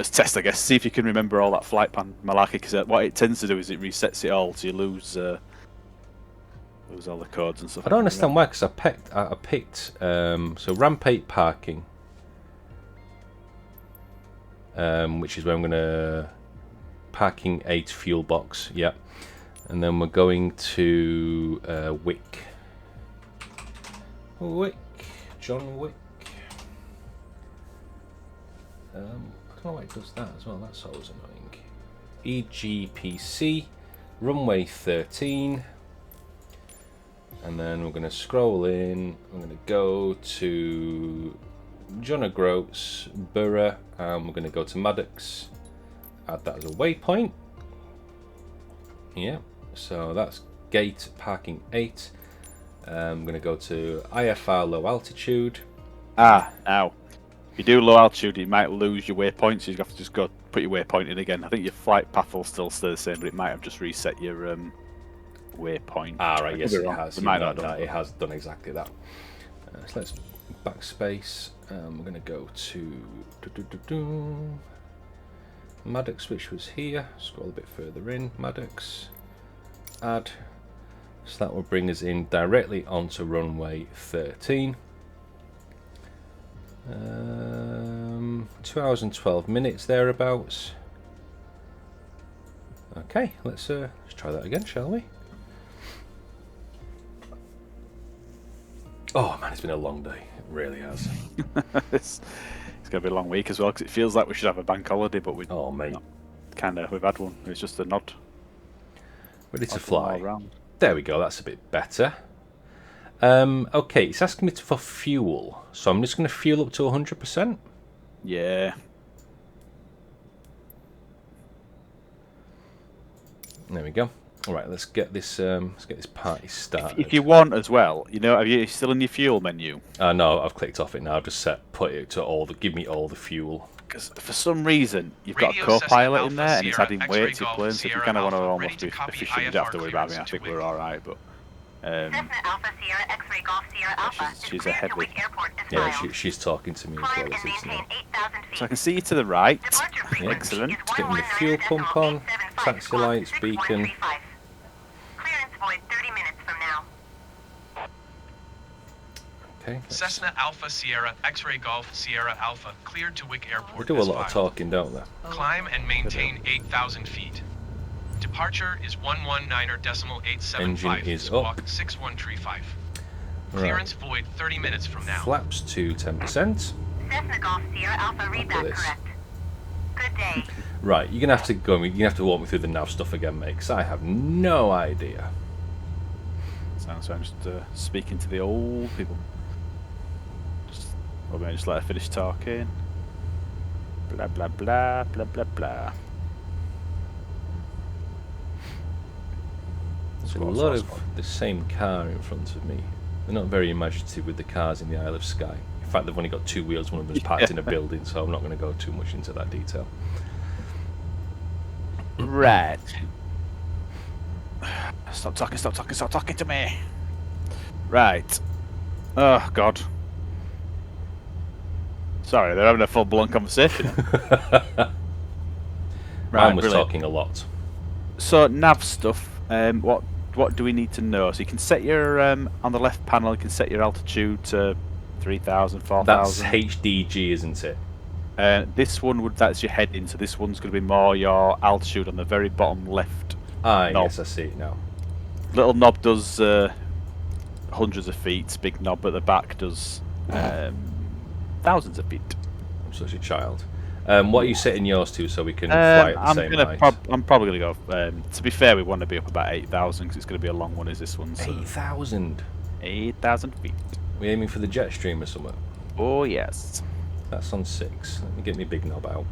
first test, I guess. See if you can remember all that flight plan malarkey, because what it tends to do is it resets it all, so you lose all the codes and stuff. I don't understand why, because I picked so ramp 8 parking, which is where I'm gonna parking 8 fuel box. Yep, and then we're going to Wick. John Wick. I don't know why it does that as well. That's always annoying. EGPC, runway 13. And then we're going to scroll in. I'm going to go to John O'Groats, Borough, and we're going to go to Maddox. Add that as a waypoint. Yeah, so that's gate parking 8. I'm going to go to IFR low altitude. Now, if you do low altitude, you might lose your waypoint, so you have to just go put your waypoint in again. I think your flight path will still stay the same, but it might have just reset your waypoint. Right, yes, it has. It might not have done it has done exactly that. So let's backspace. We're going to go to Maddox, which was here. Scroll a bit further in. Maddox. Add. So that will bring us in directly onto runway 13. 2 hours and 12 minutes thereabouts. Okay, let's try that again, shall we? Oh man, it's been a long day. It really has. It's going to be a long week as well, because it feels like we should have a bank holiday, but we've mate, we've had one. It's just a nod. Ready to fly. There we go. That's a bit better. Okay, it's asking me for fuel, so I'm just going to fuel up to 100%. Yeah. There we go. All right, let's get this party started. If you want as well, are you still in your fuel menu? No, I've clicked off it now. I've just put it to give me all the fuel. Because for some reason you've got a co-pilot in there and it's adding weight to your plane, so if you kind of want to almost be efficient, you don't have to worry about me. I think we're all right, but she's a heavy. Yeah, she's talking to me as well as this now. So I can see you to the right. Yeah, excellent. Getting the fuel pump on, taxi lights, beacon. Clearance void 30 minutes from now. Okay. Cessna Alpha Sierra X-Ray Golf Sierra Alpha cleared to Wick Airport. They do a lot of talking, don't they? Climb and maintain 8,000 feet. Departure is 119.875. Engine is squawk up. 6135. Right. Clearance void 30 minutes from now. Flaps to 10%. Cessna Golf Sierra Alpha, read that correct. Good day. Right, you're gonna have to go. You're gonna have to walk me through the nav stuff again, mate, because I have no idea. Sounds like I'm just speaking to the old people. Or maybe just let her finish talking. Blah blah blah blah blah blah. There's a lot of the same car in front of me. They're not very imaginative with the cars in the Isle of Skye. In fact, they've only got 2 wheels. One of them's parked in a building, so I'm not going to go too much into that detail. Right. Stop talking to me. Right. Oh God. Sorry, they're having a full-blown conversation. Ryan was talking a lot. So nav stuff. What do we need to know? So you can set your on the left panel. You can set your altitude to 3,000, 4,000. That's HDG, isn't it? This one that's your heading. So this one's going to be more your altitude on the very bottom left. Knob. Knob. Yes, I see it now. Little knob does hundreds of feet. Big knob at the back does thousands of feet. I'm such a child. What are you setting yours to so we can fly at the same height? I'm probably going to go. To be fair, we want to be up about 8,000 because it's going to be a long one. Is this one? So 8,000. 8,000 feet. We aiming for the jet stream or something? Oh yes. That's on 6. Let me get my big knob out.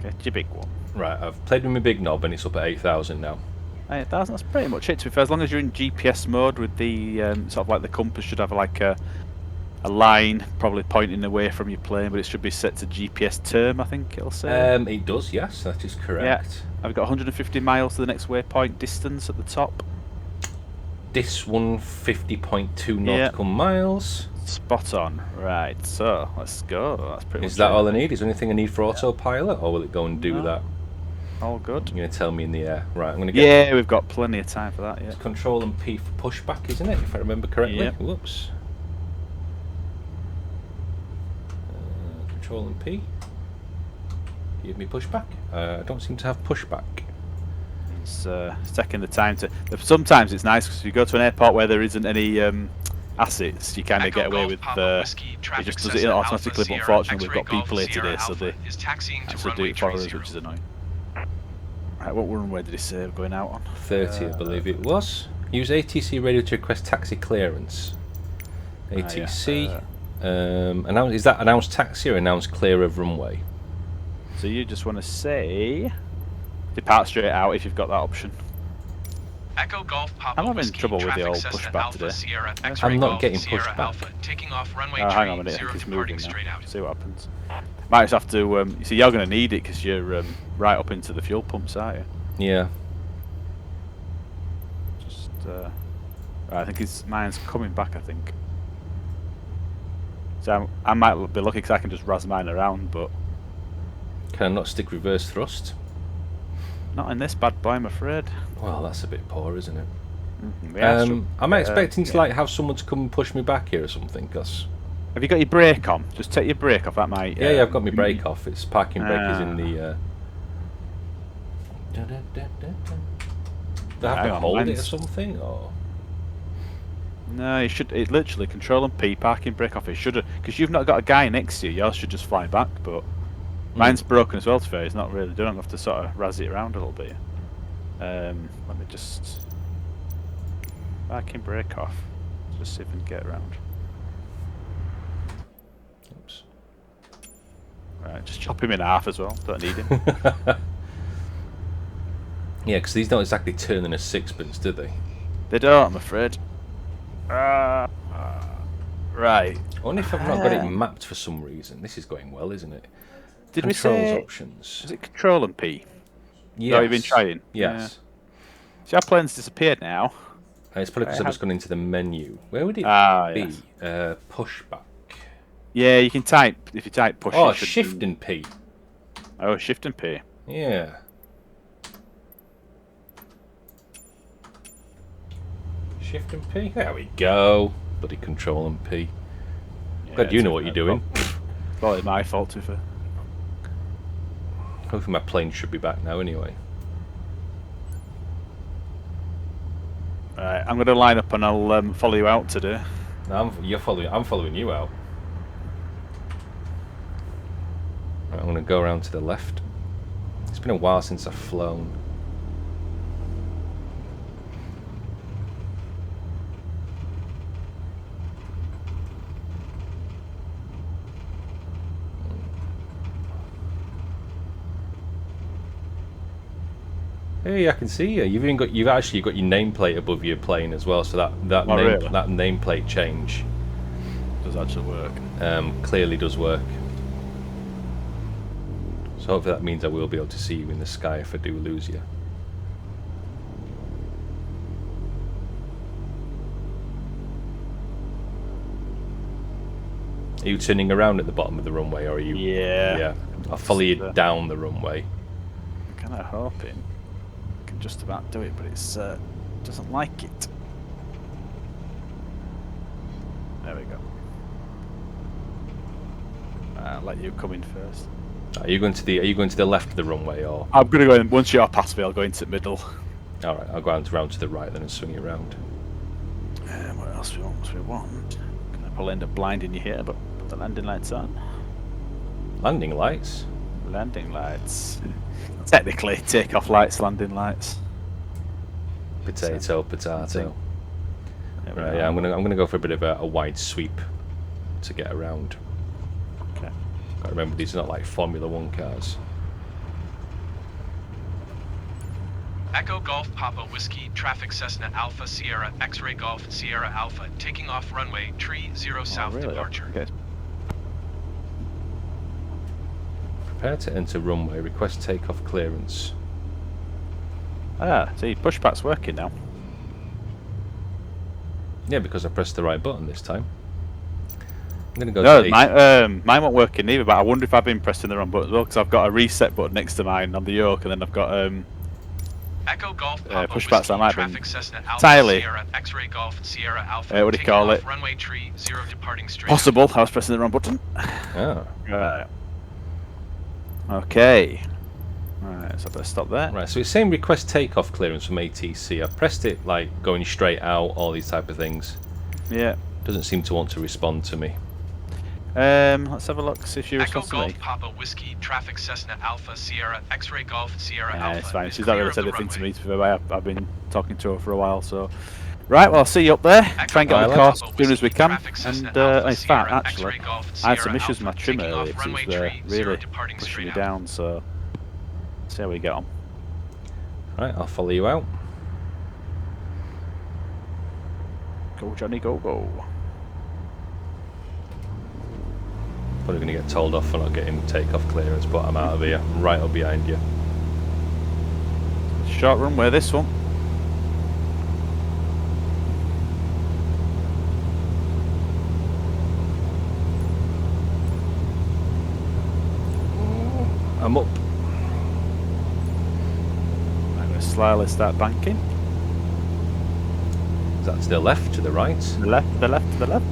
Get your big one. Right, I've played with my big knob and it's up at 8,000 now. 8,000. That's pretty much it. To be fair, as long as you're in GPS mode with the sort of like the compass should have like a line probably pointing away from your plane, but it should be set to GPS term. I think it'll say. It does. Yes, that is correct. Yeah. I've got 150 miles to the next waypoint distance at the top. This 150.2 nautical miles. Spot on. Right, so let's go. That's pretty much Is that it. all I need? Is there anything I need for autopilot, or will it go and do No. that? All good. You're going to tell me in the air. Right, I'm going to get... Yeah, we've got plenty of time for that, yeah. It's Control and P for pushback, isn't it? If I remember correctly. Yep. Whoops. Control and P. Give me pushback. I don't seem to have pushback. It's taking the time to... Sometimes it's nice because if you go to an airport where there isn't any assets, you kind of get away with... it just does it automatically, but unfortunately we've got people here today, so they actually do it for us, which is annoying. Right, what runway did he say we're going out on? 30, I believe it was. Use ATC radio to request taxi clearance. ATC. Is that announced taxi or announced clear of runway? So you just want to say depart straight out if you've got that option. Echo Golf Papa I'm having Whiskey, trouble with the traffic old Cessna pushback Alpha, today. Sierra, I'm X-ray not Golf, getting Sierra pushed back. Alpha, taking off runway Hang on a minute, I 0 think it's departing moving straight now. out. See what happens. Might just have to. You see, you're going to need it because you're right up into the fuel pumps, aren't you? Yeah. Just. Right, I think mine's coming back. I think. So I might be lucky because I can just razz mine around, but Can I not stick reverse thrust? not in this bad boy, I'm afraid. Well, that's a bit poor, isn't it? Am I expecting to like have someone to come and push me back here or something? Cause Have you got your brake on? Just take your brake off. That might. yeah, I've got my brake off. It's parking brake is in the. Do I have Hang to on, hold it or mine's- something? Or No, you should. It literally Control and P, parking brake off. It should have, because you've not got a guy next to you. Yours should just fly back. But mine's broken as well. To fair, it's not really doing. I have to sort of razz it around a little bit. Let me just parking brake off. Just see if we can get around. oops. Right, just chop him in half as well. Don't need him. Yeah, because these don't exactly turn in a sixpence, do they? They don't, I'm afraid. Right. I wonder if I've not got it mapped for some reason. This is going well, isn't it? Did we Controls say? options. Is it Control and P? Yes. Oh, you've been trying? Yes. See, our plane's disappeared now. It's probably because I've just gone into the menu. Where would it be? Yes. Pushback. Yeah, you can type if you type push. Oh, it should Shift be- and P. Oh, Shift and P. Yeah. Shift and P. There we go. Bloody Control and P. Glad you know what you're doing. Probably my fault, to be fair. Hopefully my plane should be back now anyway. Right, I'm going to line up and I'll follow you out today. No, I'm following you out. Right, I'm going to go around to the left. It's been a while since I've flown. Hey, I can see you. You've actually got your nameplate above your plane as well. So that really? that nameplate change Does actually work. clearly does work. So hopefully that means I will be able to see you in the sky if I do lose you. Are you turning around at the bottom of the runway, or are you? Yeah. Yeah. I'll follow you down the runway. I'm kind of hoping I can just about do it, but it's doesn't like it. There we go. I'll let you come in first. Are you going to the left of the runway, or? I'm going to go in, once you're past me, I'll go into the middle. All right, I'll go round to the right then and swing it around. What else we want? I'll end up blinding you here, but put the landing lights on. Landing lights. Landing lights. Technically, takeoff lights, landing lights. Potato, potato. There we Right, are. yeah, I'm gonna go for a bit of a wide sweep to get around. Okay. Got to remember these are not like Formula One cars. Echo Golf Papa Whiskey, traffic Cessna Alpha Sierra, X-ray Golf Sierra Alpha, taking off runway 30 south really? departure. Okay. Prepare to enter runway. Request takeoff clearance. See, pushback's working now. Yeah, because I pressed the right button this time. I'm gonna go No, to mine won't work in either. But I wonder if I've been pressing the wrong button as well, because I've got a reset button next to mine on the yoke, and then I've got Echo Golf Papa pushbacks. Whiskey I might have been Traffic Cessna Alpha entirely Sierra X-Ray Golf Sierra Alpha. what do you taking call off it? Runway tree 0 departing straight. Possible. I was pressing the wrong button. Oh. Right. Okay. Right, so let's stop there. Right, so it's saying request takeoff clearance from ATC. I've pressed it like going straight out, all these type of things. Yeah. Doesn't seem to want to respond to me. Let's have a look. See if she Echo responds to me. Golf Papa Whiskey Traffic Cessna Alpha Sierra X-Ray Golf Sierra Yeah, Alpha. it's fine. is She's not clear really of said the anything to runway. me. To be fair, I've been talking to her for a while, so. Right, well, I'll see you up there. Try and get on the course as soon as we can. And in fact, actually, I had some issues with my trim earlier because it was really pushing me down, so see how we get on. Right, I'll follow you out. Go, Johnny, go, go. Probably going to get told off for not getting takeoff clearance, but I'm out of here. I'm right up behind you. Short runway, this one. I'm up. I'm going to slyly start banking. Is that to the left, to the right? To the left, to the left, to the left.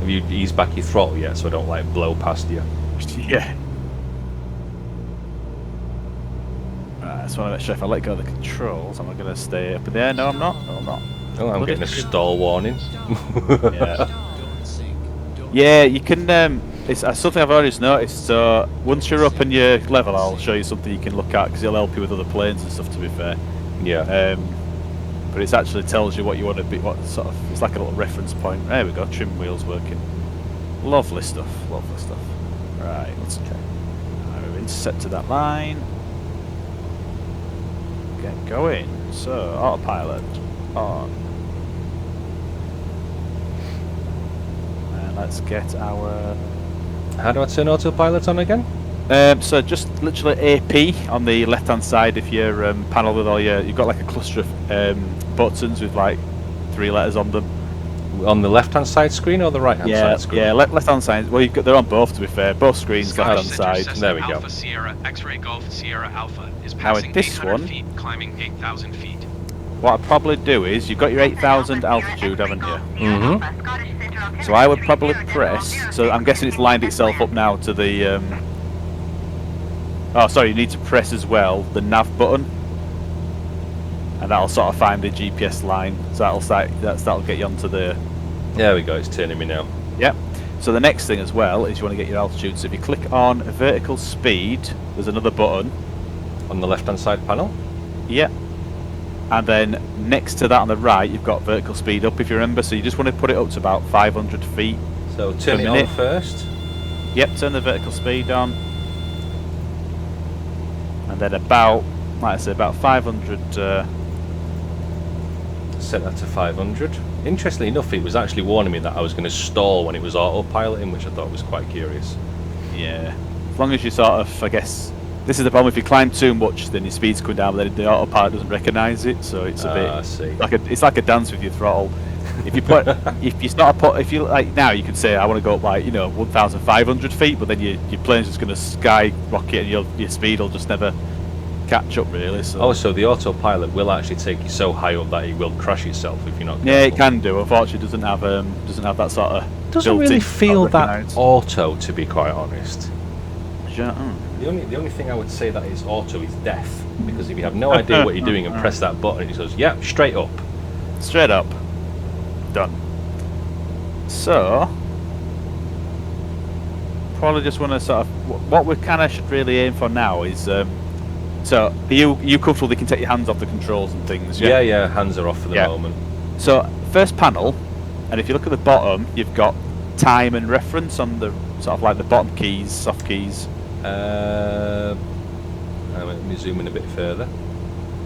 Have you eased back your throttle yet so I don't like blow past you? Yeah. Right, I just want to make sure if I let go of the controls, am I going to stay up in the air? No, I'm not. No, I'm not. Oh, I'm getting a stall warning. Yeah. Yeah, you can. It's something I've always noticed. So once you're up and you're level, I'll show you something you can look at because it'll help you with other planes and stuff. To be fair, Yeah. but it actually tells you what you want to be. What sort of? It's like a little reference point. There we go. Trim wheels working. Lovely stuff. Lovely stuff. Right. Let's check. We're intercept to that line. Get going. So autopilot on. Let's get our. How do I turn autopilot on again? So just literally AP on the left-hand side of your panel with all your. You've got like a cluster of buttons with like 3 letters on them. On the left-hand side screen or the right-hand side screen? Yeah, left-hand side. Well, they're on both. To be fair, both screens, Scottish left-hand Center side. Cessna There we go. Alpha Sierra X-Ray Golf Sierra Alpha is Now with passing this 800 one- feet, climbing 8,000 feet. What I'd probably do is you've got your 8,000 altitude, haven't you? Mm-hmm. So I would probably press. So I'm guessing it's lined itself up now to the. Oh, sorry. You need to press as well the nav button, and that'll sort of find the GPS line. So that'll get you onto the. There we go, it's turning me now. Yep. So the next thing as well is you want to get your altitude. So if you click on vertical speed, there's another button. On the left-hand side panel? Yep. And then next to that on the right, you've got vertical speed up, if you remember. So you just want to put it up to about 500 feet. So turn it on minute. first. Yep, turn the vertical speed on. And then about, like I say, about 500. Set that to 500. Interestingly enough, it was actually warning me that I was going to stall when it was autopiloting, which I thought was quite curious. Yeah. As long as you sort of, I guess, this is the problem. If you climb too much, then your speed's going down, but then the autopilot doesn't recognise it, so it's a bit. I see. It's like a dance with your throttle. If you put, if you like now, you could say I want to go up like 1,500 feet, but then your plane's just going to skyrocket and your speed will just never catch up really. So. Oh, so the autopilot will actually take you so high up that it will crash itself if you're not careful. Yeah, it can do. Unfortunately, it doesn't have that sort of. Doesn't built-in really sort feel of that recognise. auto, to be quite honest. Yeah. The only thing I would say that is auto is death, because if you have no idea what you're doing and press that button, it goes, yeah, straight up. Straight up. Done. So, probably just want to sort of what we kind of should really aim for now is. So, are you comfortable? They can take your hands off the controls and things. Yeah, hands are off for the moment. So, first panel, and if you look at the bottom, you've got time and reference on the sort of like the bottom keys, soft keys. Let me zoom in a bit further.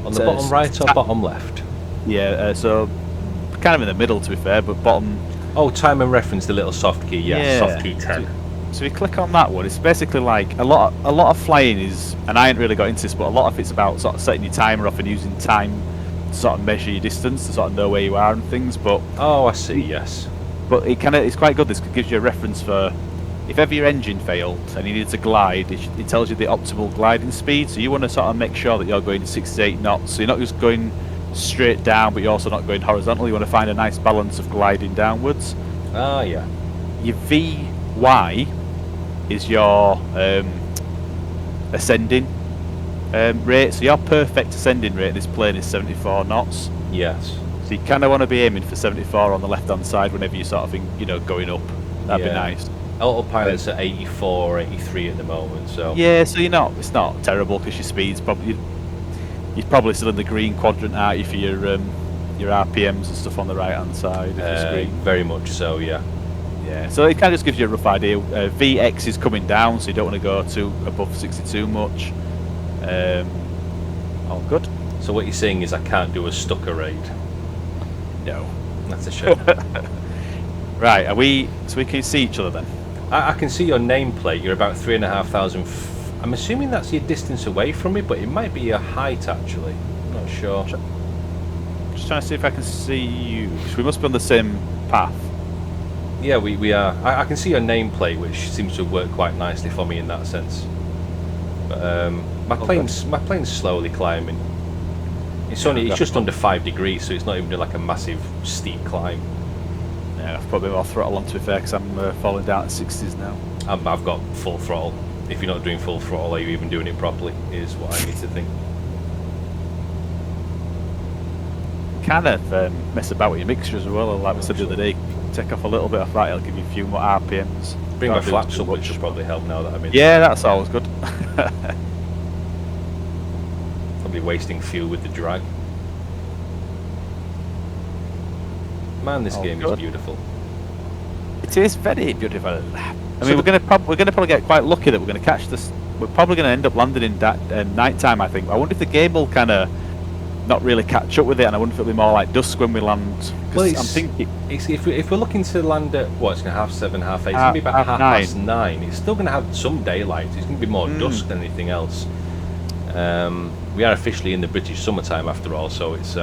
On the So bottom right or bottom left? Yeah. So, kind of in the middle, to be fair, but bottom. Oh, time and reference, the little soft key. Yeah, soft key 10. So if you click on that one, it's basically like a lot of flying is, and I ain't really got into this, but a lot of it's about sort of setting your timer off and using time sort of measure your distance to sort of know where you are and things. But Oh, I see. Yes. but it's quite good. This gives you a reference for if ever your engine failed and you needed to glide. It tells you the optimal gliding speed. So you want to sort of make sure that you're going 6 to 8 knots. So you're not just going straight down, but you're also not going horizontal. You want to find a nice balance of gliding downwards. Ah, yeah. Your VY is your ascending rate. So your perfect ascending rate in this plane is 74 knots. Yes. So you kind of want to be aiming for 74 on the left-hand side whenever you sort of think, going up. That'd be nice. Autopilot's at 84, 83 at the moment, so... Yeah, so it's not terrible because your speed's probably... You're probably still in the green quadrant, aren't you, for your RPMs and stuff on the right-hand side of the screen? Very much so, yeah. Yeah, so it kind of just gives you a rough idea. VX is coming down, so you don't want to go too above 62 much. All good. So what you're saying is I can't do a Stucker raid? No. That's a shame. Right, so we can see each other then? I can see your nameplate. You're about 3,500. I'm assuming that's your distance away from me, but it might be your height actually. I'm not sure. Just trying to see if I can see you. So we must be on the same path. Yeah, we are. I can see your nameplate, which seems to work quite nicely for me in that sense. But my plane's slowly climbing. It's just under 5 degrees, so it's not even like a massive steep climb. Yeah, I've put a bit more throttle on, to be fair, because I'm falling down to 60s now. I've got full throttle. If you're not doing full throttle, are you even doing it properly? Is what I need to think. Kind of mess about with your mixture as well. Like we said the other day, take off a little bit of that, it'll give you a few more RPMs. Bring my flaps up, which will probably help now that I'm in. Yeah, that's always good. Probably wasting fuel with the drag. Man, this game is beautiful. It is very beautiful. I mean, we're gonna probably get quite lucky that we're gonna catch this. We're probably gonna end up landing in night time, I think. I wonder if the game will kind of not really catch up with it, and I wonder if it'll be more like dusk when we land. Well, I'm thinking if we're looking to land at it's gonna 7:30, 8:30. It's gonna be about 9:30. It's still gonna have some daylight. It's gonna be more dusk than anything else. We are officially in the British summertime after all, so it's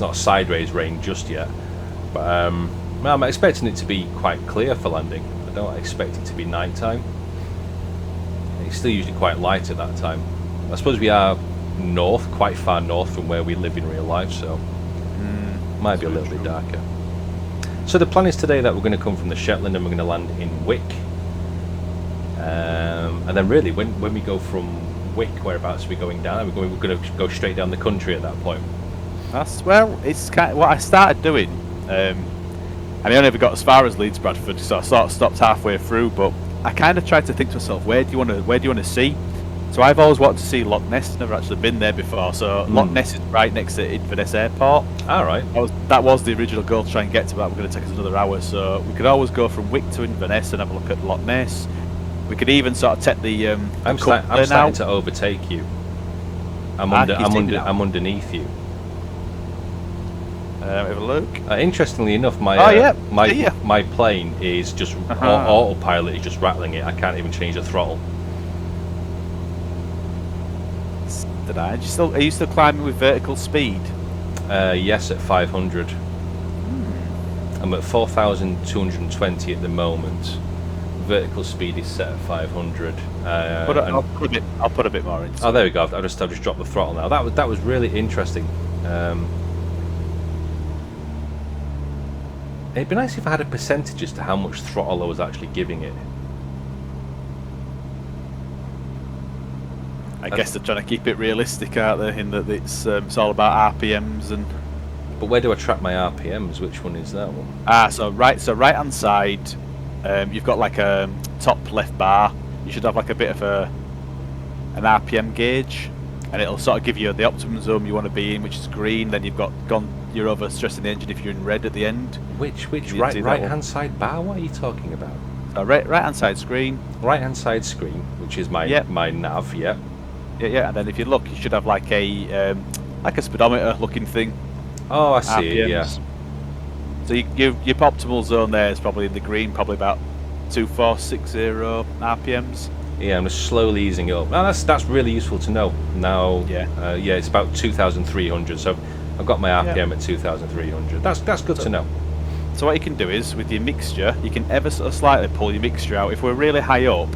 not sideways rain just yet. But I'm expecting it to be quite clear for landing. I don't expect it to be night time. It's still usually quite light at that time. I suppose we are north, quite far north from where we live in real life, so might be a little bit darker. So the plan is today that we're going to come from the Shetland and we're going to land in Wick, and then really when we go from Wick, whereabouts are we going down? We're going to go straight down the country at that point. It's kind of what I started doing. I only ever got as far as Leeds Bradford, so I sort of stopped halfway through. But I kind of tried to think to myself, where do you want to see? So I've always wanted to see Loch Ness. Never actually been there before. So Loch Ness is right next to Inverness Airport. All right. That was the original goal to try and get to that. We're going to take us another hour, so we could always go from Wick to Inverness and have a look at Loch Ness. We could even sort of take the. I'm starting to overtake you. I'm underneath you. Have a look. Interestingly enough, my plane is just autopilot is just rattling it. I can't even change the throttle. Are you still climbing with vertical speed? Yes, at 500. I'm at 4,220 at the moment. Vertical speed is set at 500. I'll put a bit more in. Oh, there we go. I've just dropped the throttle now. That was really interesting. It'd be nice if I had a percentage as to how much throttle I was actually giving it. I guess they're trying to keep it realistic, aren't they? In that it's all about RPMs and. But where do I track my RPMs? Which one is that one? So right hand side, you've got like a top left bar. You should have like a bit of an RPM gauge, and it'll sort of give you the optimum zone you want to be in, which is green. Then you're overstressing the engine if you're in red at the end. Which right hand side bar? What are you talking about? Right hand side screen. Right hand side screen, which is my nav. Yeah. Yeah, and then if you look, you should have like a speedometer looking thing. Oh, I see. RPMs. Yeah. So your optimal zone there is probably in the green, probably about 2460 RPMs. Yeah, I'm just slowly easing it up. Now that's really useful to know. Now, Yeah. Yeah, it's about 2,300. So I've got my RPM at 2,300. That's good to know. So what you can do is, with your mixture, you can ever so slightly pull your mixture out. If we're really high up,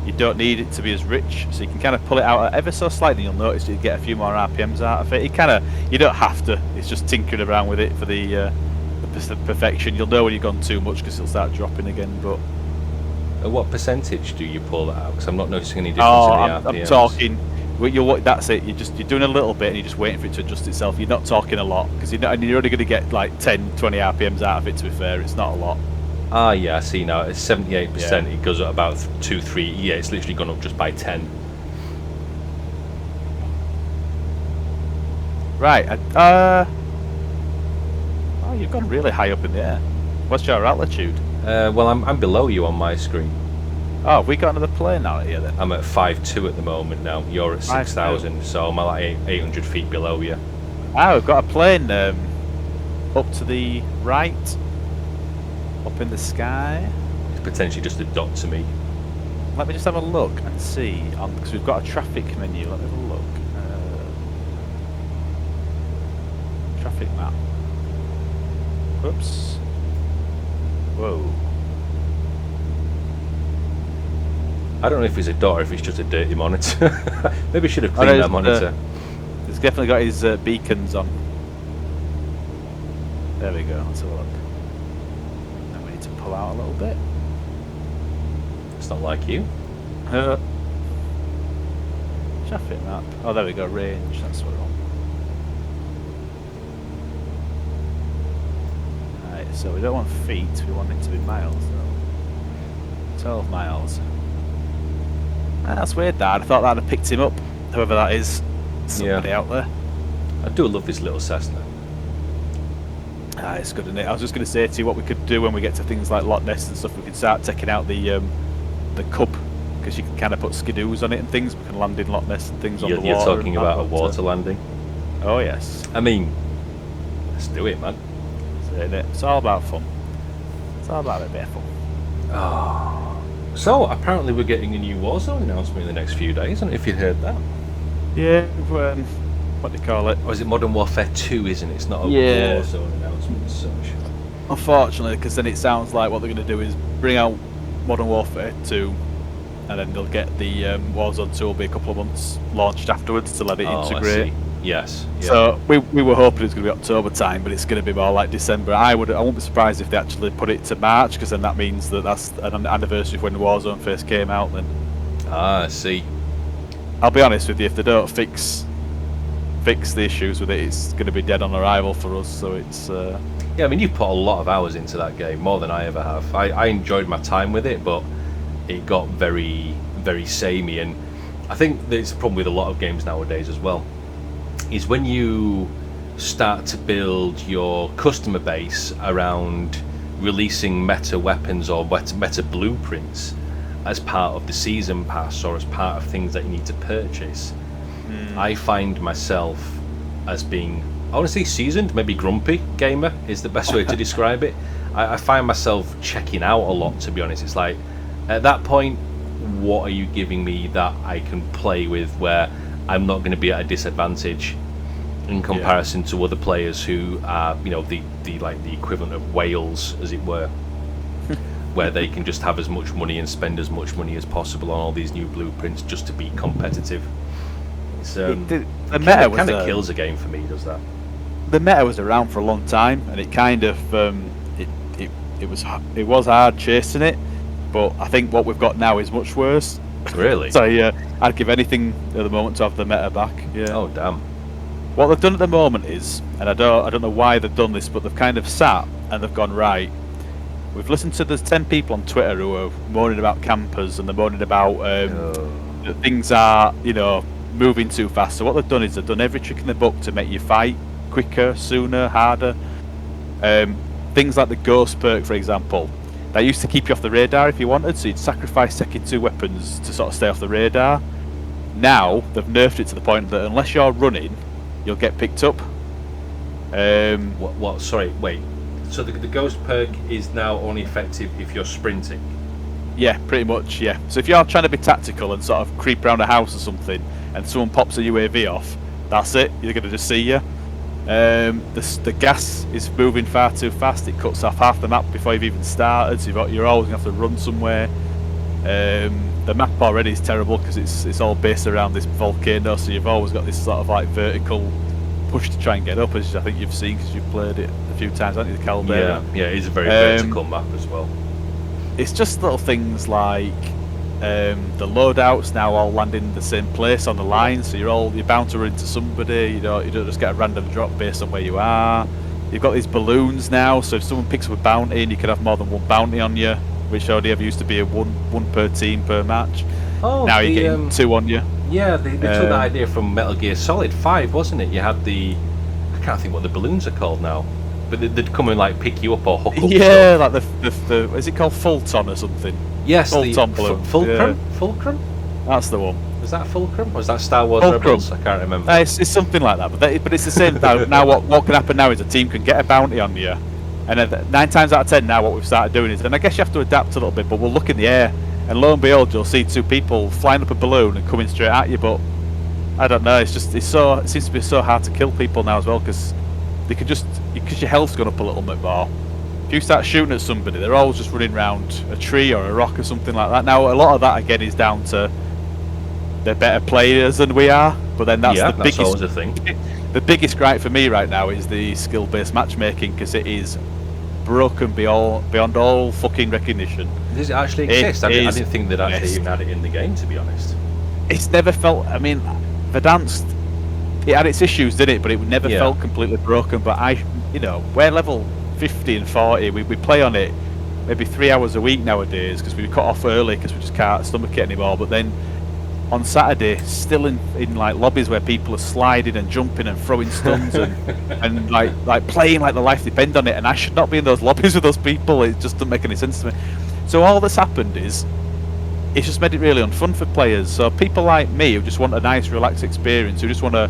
you don't need it to be as rich, so you can kind of pull it out ever so slightly. You'll notice you get a few more RPMs out of it. You don't have to. It's just tinkering around with it for the perfection. You'll know when you've gone too much because it'll start dropping again. But At what percentage do you pull that out? Because I'm not noticing any difference in the RPMs. I'm talking. That's it. You're doing a little bit, and you're just waiting for it to adjust itself. You're not talking a lot because you're only going to get like 10, 20 RPMs out of it. To be fair, it's not a lot. Ah, yeah, I see now. It's 78%. It goes at about 2, 3. Yeah, it's literally gone up just by 10. Right. You've gone really high up in the air. What's your altitude? Well, I'm below you on my screen. Oh, have we got another plane out here then? I'm at 5.2 at the moment now. You're at 6,000, so I'm like 800 feet below you. We've got a plane up to the right, up in the sky. It's potentially just a dot to me. Let me just have a look and see, because we've got a traffic menu. Let me have a look. Traffic map. Whoops. Whoa. I don't know if it's a dot or if it's just a dirty monitor. Maybe I should have cleaned that monitor. It's definitely got his beacons on. There we go. Let's have a look. Then we need to pull out a little bit. It's not like you. Traffic map. Oh, there we go. Range. That's what we're on. Right. So we don't want feet. We want it to be miles. So 12 miles. That's weird, Dad. I thought that'd have picked him up. Whoever that is. Somebody out there. I do love this little Cessna. It's good, isn't it? I was just going to say to you what we could do when we get to things like Loch Ness and stuff. We could start taking out the Cub, because you can kind of put skidoos on it and things. We can land in Loch Ness and things on the water. You're talking about a water landing? Oh, yes. I mean, let's do it, man. It's all about fun. It's all about a bit of fun. Oh. So, apparently we're getting a new Warzone announcement in the next few days. I don't know if you heard that. Yeah, what do you call it? Or is it Modern Warfare 2, isn't it? It's not a Warzone announcement as such. Unfortunately, because then it sounds like what they're going to do is bring out Modern Warfare 2, and then they'll get the Warzone 2 will be a couple of months launched afterwards to let it integrate. I see. Yes. Yeah. So we were hoping it was going to be October time, but it's going to be more like December. I won't be surprised if they actually put it to March, because then that means that's an anniversary of when Warzone first came out. Then. I see. I'll be honest with you, if they don't fix the issues with it, it's going to be dead on arrival for us. So it's. Yeah, I mean, you put a lot of hours into that game, more than I ever have. I enjoyed my time with it, but it got very, very samey, and I think there's a problem with a lot of games nowadays as well. Is when you start to build your customer base around releasing meta weapons or meta blueprints as part of the season pass or as part of things that you need to purchase, I find myself as being, I want to say seasoned, maybe grumpy gamer is the best way to describe it. I find myself checking out a lot, to be honest. It's like, at that point, what are you giving me that I can play with where I'm not going to be at a disadvantage in comparison to other players who are, the equivalent of whales, as it were, where they can just have as much money and spend as much money as possible on all these new blueprints just to be competitive. It's, the meta kind of kills a game for me, does that? The meta was around for a long time, and it kind of it was hard chasing it, but I think what we've got now is much worse. Really? So yeah, I'd give anything at the moment to have the meta back. Yeah. Oh damn. What they've done at the moment is, and I don't know why they've done this, but they've kind of sat and they've gone, right, we've listened to the 10 people on Twitter who are moaning about campers, and they're moaning about that things are moving too fast. So what they've done is they've done every trick in the book to make you fight quicker, sooner, harder. Things like the ghost perk, for example, that used to keep you off the radar if you wanted, so you'd sacrifice taking 2 weapons to sort of stay off the radar. Now they've nerfed it to the point that unless you're running, you'll get picked up. What? Sorry, wait. So the ghost perk is now only effective if you're sprinting? Yeah, pretty much, yeah. So if you're trying to be tactical and sort of creep around a house or something, and someone pops a UAV off, that's it. You're going to just see you. The gas is moving far too fast. It cuts off half the map before you've even started. So you're always going to have to run somewhere. The map already is terrible because it's all based around this volcano. So you've always got this sort of like vertical push to try and get up, as I think you've seen because you've played it a few times, haven't you? The Caldera. Yeah, it is a very vertical map as well. It's just little things like the loadouts now all landing in the same place on the line, so you're bound to run into somebody. You don't just get a random drop based on where you are. You've got these balloons now, so if someone picks up a bounty, and you can have more than one bounty on you, which already ever used to be a one per team per match. Oh, now you're getting two on you. Yeah, they took that idea from Metal Gear Solid 5, wasn't it? You had I can't think what the balloons are called now, but they'd come and like pick you up or hook up. Yeah, stuff. Like the is it called Fulton or something? Yes, Fulton balloon. Fulcrum. Yeah. Fulcrum. That's the one. Was that Fulcrum? Or was that Star Wars Fulcrum. Rebels? I can't remember. It's something like that, but it's the same. Now what can happen now is a team can get a bounty on you, and 9 times out of 10 now what we've started doing is, and I guess you have to adapt a little bit, but we'll look in the air, and lo and behold, you'll see 2 people flying up a balloon and coming straight at you. But I don't know. It seems to be so hard to kill people now as well because your health's gone up a little bit more. If you start shooting at somebody, they're always just running around a tree or a rock or something like that. Now, a lot of that again is down to they're better players than we are, but then that's the biggest. Always a thing. The biggest gripe for me right now is the skill-based matchmaking because it is broken beyond all fucking recognition. Does it actually exist? I didn't think they'd actually even had it in the game, to be honest. It's never felt. I mean, Verdansk, it had its issues, didn't it? But it never felt completely broken. But we're level 50 and 40. We play on it maybe 3 hours a week nowadays because we cut off early because we just can't stomach it anymore. But then on Saturday, still in like lobbies where people are sliding and jumping and throwing stuns and like playing like the life depend on it. And I should not be in those lobbies with those people. It just doesn't make any sense to me. So all that's happened is it's just made it really unfun for players. So people like me who just want a nice, relaxed experience, who just want to.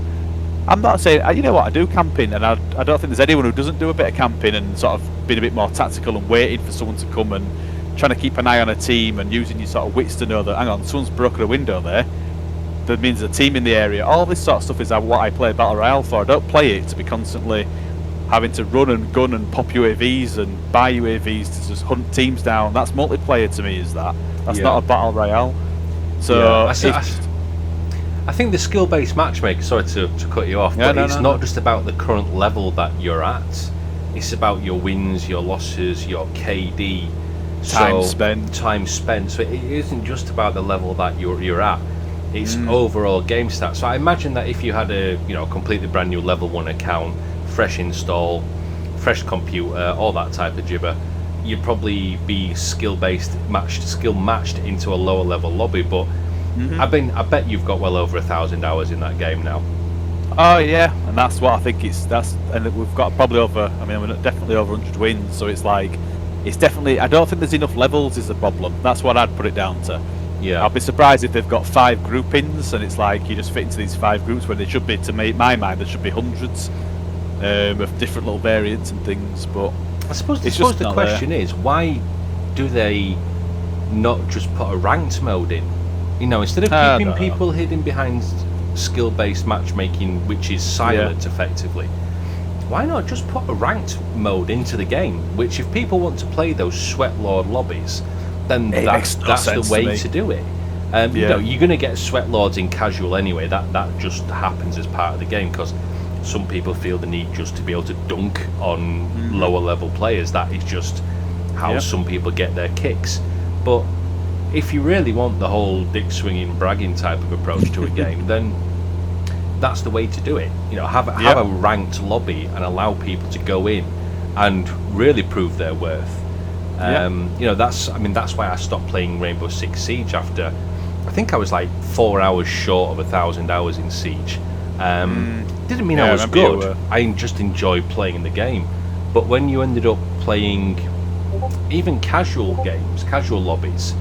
I'm not saying, you know what, I do camping, and I don't think there's anyone who doesn't do a bit of camping and sort of being a bit more tactical and waiting for someone to come and trying to keep an eye on a team and using your sort of wits to know that, hang on, someone's broken a window there. That means a team in the area. All this sort of stuff is what I play Battle Royale for. I don't play it to be constantly having to run and gun and pop UAVs and buy UAVs to just hunt teams down. That's multiplayer to me, That's not a Battle Royale. So I think the skill-based matchmaking, sorry to cut you off, but it's not just about the current level that you're at. It's about your wins, your losses, your KD, time spent. So it isn't just about the level that you're at. It's overall game stats. So I imagine that if you had a completely brand new level 1 account, fresh install, fresh computer, all that type of gibber, you'd probably be skill matched into a lower level lobby. But I bet you've got well over 1,000 hours in that game now. Oh yeah, and that's what I think and we've got probably over. I mean, we're definitely over 100 wins. So it's definitely. I don't think there's enough levels is the problem. That's what I'd put it down to. Yeah. I'll be surprised if they've got 5 groupings and it's like you just fit into these 5 groups where they should be. To my mind, there should be hundreds of different little variants and things. But I suppose the question is, why do they not just put a ranked mode in? Instead of keeping people hidden behind skill-based matchmaking, which is silent effectively, why not just put a ranked mode into the game? Which, if people want to play those Sweat Lord lobbies, then that's the way to do it. You're going to get Sweat Lords in casual anyway. That just happens as part of the game because some people feel the need just to be able to dunk on lower level players. That is just how some people get their kicks. But if you really want the whole dick swinging bragging type of approach to a game, then that's the way to do it. Have a ranked lobby and allow people to go in and really prove their worth. That's why I stopped playing Rainbow Six Siege after I think I was like 4 hours short of 1,000 hours in Siege. Didn't mean I was good. I just enjoyed playing the game. But when you ended up playing even casual games, casual lobbies,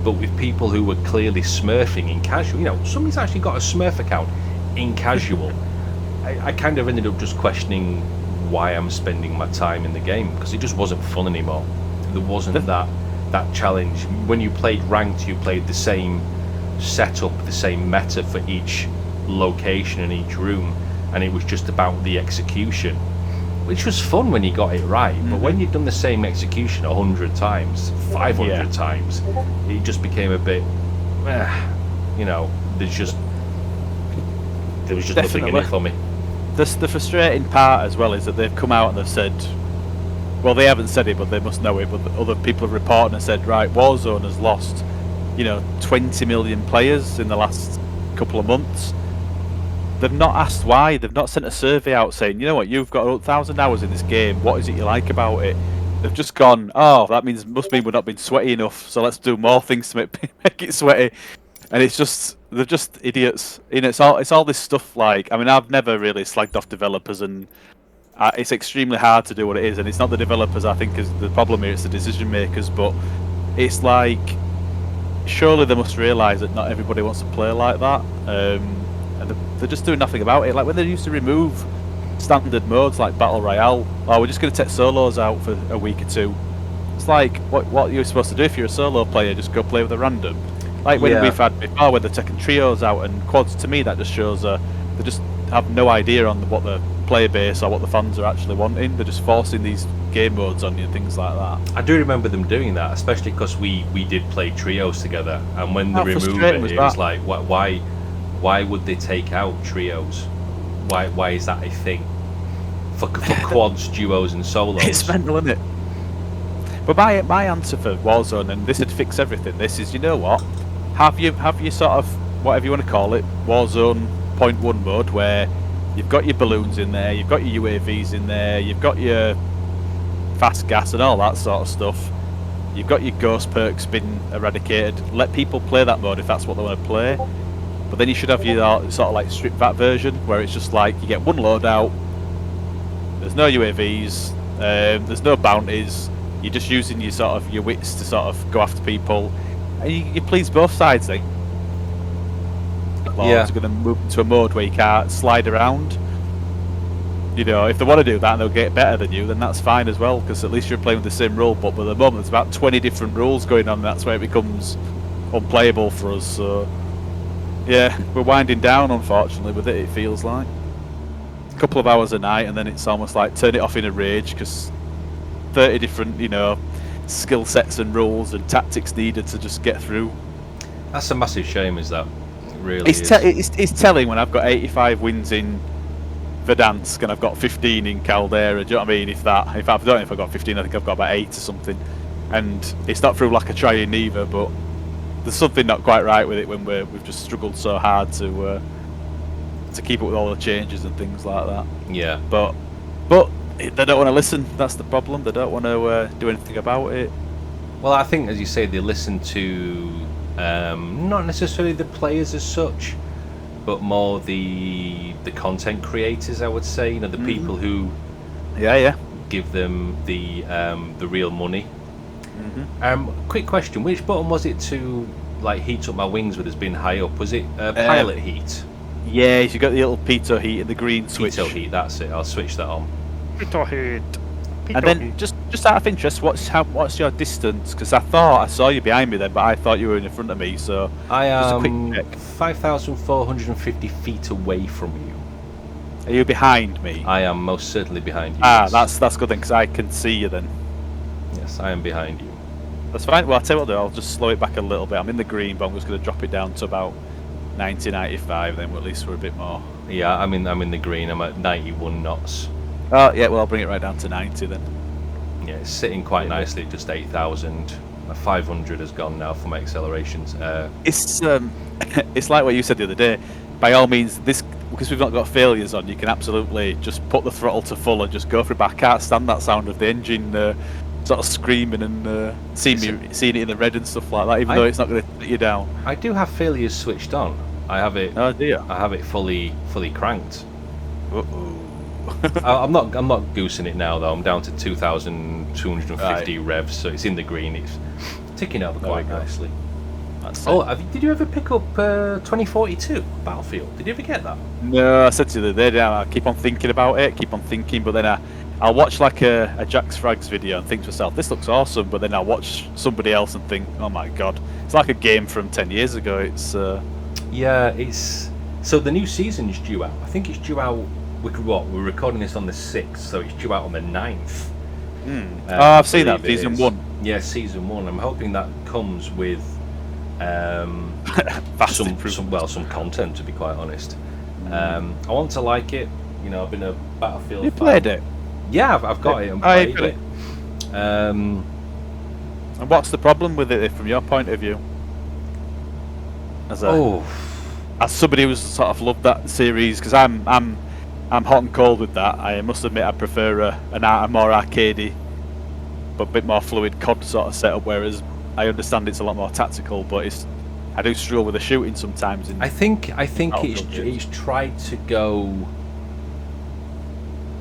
but with people who were clearly smurfing in casual, somebody's actually got a smurf account in casual. I kind of ended up just questioning why I'm spending my time in the game because it just wasn't fun anymore. There wasn't that that challenge. When you played ranked, you played the same setup, the same meta for each location and each room, and it was just about the execution, which was fun when you got it right. But when you've done the same execution 100 times, 500 times, it just became a bit, you know, there was just nothing in it for me. The frustrating part as well is that they've come out and they've said, well, they haven't said it, but they must know it, but other people have reported and said, right, Warzone has lost, 20 million players in the last couple of months. They've not asked why. They've not sent a survey out saying, you know what, you've got 1,000 hours in this game. What is it you like about it? They've just gone, oh, that must mean we've not been sweaty enough, so let's do more things to make it sweaty. And it's just, they're just idiots. It's all this stuff like, I mean, I've never really slagged off developers, and it's extremely hard to do what it is. And it's not the developers, I think, is the problem here. It's the decision makers. But it's like, surely they must realise that not everybody wants to play like that. And they're just doing nothing about it. Like when they used to remove standard modes like Battle Royale, we're just going to take solos out for a week or two. It's like, what you're supposed to do if you're a solo player, just go play with a random. Like when we've had before, when they're taking trios out and quads, to me that just shows they just have no idea on what the player base or what the fans are actually wanting. They're just forcing these game modes on you and things like that. I do remember them doing that, especially because we did play trios together, and when they removed it, it was like, why would they take out trios? Why is that a thing? For quads, duos and solos? It's mental, isn't it? But my answer for Warzone, and this would fix everything, this is, you know what? Have you sort of, whatever you want to call it, Warzone 0.1 mode, where you've got your balloons in there, you've got your UAVs in there, you've got your fast gas and all that sort of stuff. You've got your ghost perks been eradicated. Let people play that mode if that's what they want to play. But then you should have your sort of like stripped back version, where it's just like you get one loadout, there's no UAVs, there's no bounties, you're just using your wits to sort of go after people. And you please both sides, then. Lords are going to move into a mode where you can't slide around. If they want to do that and they'll get better than you, then that's fine as well, because at least you're playing with the same rule. But at the moment, there's about 20 different rules going on. That's where it becomes unplayable for us. So, yeah, we're winding down, unfortunately, with it. It feels like a couple of hours a night, and then it's almost like turn it off in a rage, because 30 different, skill sets and rules and tactics needed to just get through. That's a massive shame, is that? It really is. It's telling when I've got 85 wins in Verdansk and I've got 15 in Caldera. Do you know what I mean? If I don't know if I've got 15, I think I've got about 8 or something. And it's not through lack of trying either, but there's something not quite right with it when we've just struggled so hard to keep up with all the changes and things like that. Yeah. But they don't want to listen. That's the problem. They don't want to do anything about it. Well, I think, as you say, they listen to not necessarily the players as such, but more the content creators, I would say. The people who give them the real money. Quick question: which button was it to heat up my wings with? Has been high up? Was it pilot heat? Yeah, you got the little pitot heat and the green switch. Pitot heat. That's it. I'll switch that on. Pitot heat. And then, just out of interest, what's your distance? Because I thought I saw you behind me then, but I thought you were in front of me. So I am 5,450 feet away from you. Are you behind me? I am most certainly behind you. That's good then, because I can see you then. Yes, I am behind you. That's fine. Well, I'll tell you what I'll do. I'll just slow it back a little bit. I'm in the green, but I'm just going to drop it down to about 90, 95. Then at least we're a bit more. Yeah, I'm in the green. I'm at 91 knots. Oh yeah, well I'll bring it right down to 90 then. Yeah, it's sitting quite nicely at just 8,000. My 500 has gone now for my accelerations. It's like what you said the other day. By all means, because we've not got failures on, you can absolutely just put the throttle to full and just go for it. But I can't stand that sound of the engine sort of screaming and seeing it in the red and stuff like that. Even though it's not going to put you down. I do have failures switched on. I have it. Oh dear. I have it fully cranked. Uh-oh. I'm not goosing it now though. I'm down to 2,250 revs, so it's in the green. It's ticking over quite nicely. Did you ever pick up 2042 Battlefield? Did you ever get that? No, I said to you the other day, I keep on thinking about it, but then I'll watch like a Jax Frags video and think to myself, this looks awesome, but then I'll watch somebody else and think, oh my god, it's like a game from 10 years ago. It's Yeah, it's so the new season's due out. I think it's due out. We're recording this on the 6th, so it's due out on the 9th. I've seen that season 1. Yeah, season 1. I'm hoping that comes with Vast improvement. some content, to be quite honest. I want to like it. You know, I've been a Battlefield You fan. played it? Yeah, I've got it and I played got it. And what's the problem with it from your point of view? As somebody who's sort of loved that series, because I'm hot and cold with that. I must admit I prefer a more arcadey, but a bit more fluid COD sort of setup. Whereas I understand it's a lot more tactical, but I do struggle with the shooting sometimes. I think it's tried to go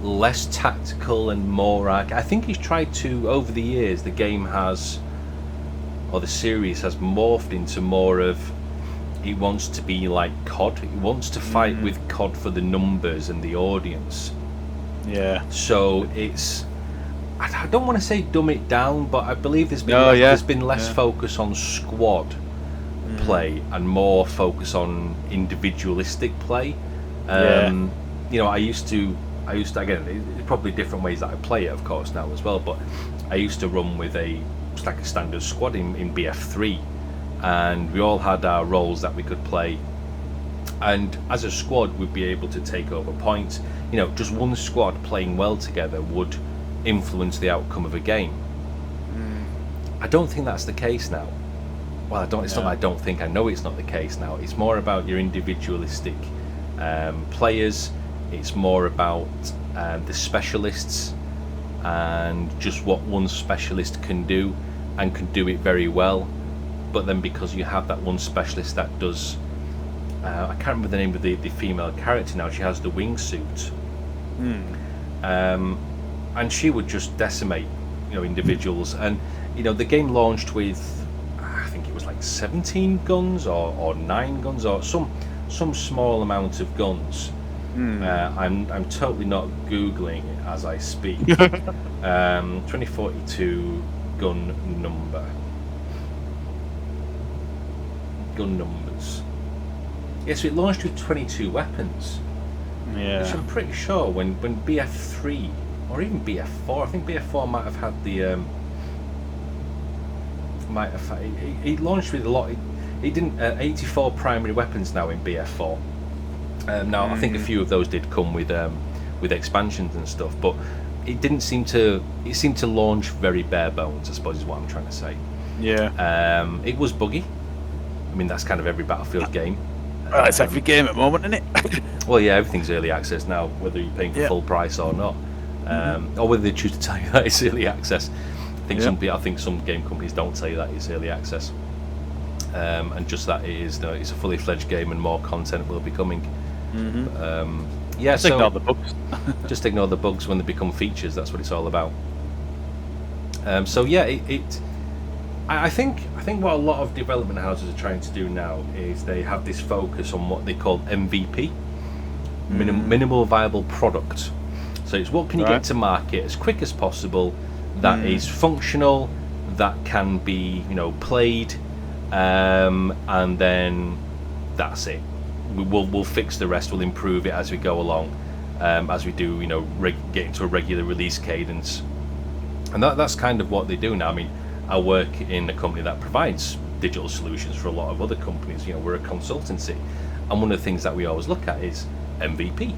less tactical and more I think he's tried to, over the years, the game has, or the series has morphed into more of, he wants to be like COD. He wants to fight with COD for the numbers and the audience. Yeah. So it's, I don't want to say dumb it down, but I believe there's been less focus on squad play and more focus on individualistic play. You know, I used to again, it's probably different ways that I play it, of course, now as well, but I used to run with a standard squad in BF3, and we all had our roles that we could play, and as a squad we'd be able to take over points. You know, just one squad playing well together would influence the outcome of a game. I don't think that's the case now. Well, it's not that I don't think, I know it's not the case now. It's more about your individualistic players. It's more about the specialists and just what one specialist can do, and can do it very well. But then because you have that one specialist that does, I can't remember the name of the female character now. She has the wingsuit, and she would just decimate, you know, individuals. And you know, the game launched with, I think it was like 17 guns or 9 guns or some small amount of guns. I'm totally not googling it as I speak. 2042 gun numbers. Yeah, so it launched with 22 weapons. Yeah. Which I'm pretty sure when BF3 or even BF4, I think BF4 might have had the it launched with a lot. It didn't 84 primary weapons now in BF4. Now I think a few of those did come with expansions and stuff, but it didn't seem to. It seemed to launch very bare bones, I suppose is what I'm trying to say. Yeah. It was buggy. I mean, that's kind of every Battlefield game. Well, it's every game at the moment, isn't it? Well, yeah, everything's early access now, whether you're paying for full price or not, or whether they choose to tell you that it's early access. I think some game companies don't tell you that it's early access, and just that it is. No, it's a fully fledged game, and more content will be coming. Just ignore the bugs. Just ignore the bugs when they become features. That's what it's all about. So yeah, I think what a lot of development houses are trying to do now is they have this focus on what they call MVP, minimal viable product. So it's what can you get to market as quick as possible, that is functional, that can be, you know, played, and then that's it. We'll fix the rest. We'll improve it as we go along, as we do, you know, get into a regular release cadence, and that's kind of what they do now. I mean, I work in a company that provides digital solutions for a lot of other companies. You know, we're a consultancy, and one of the things that we always look at is MVP.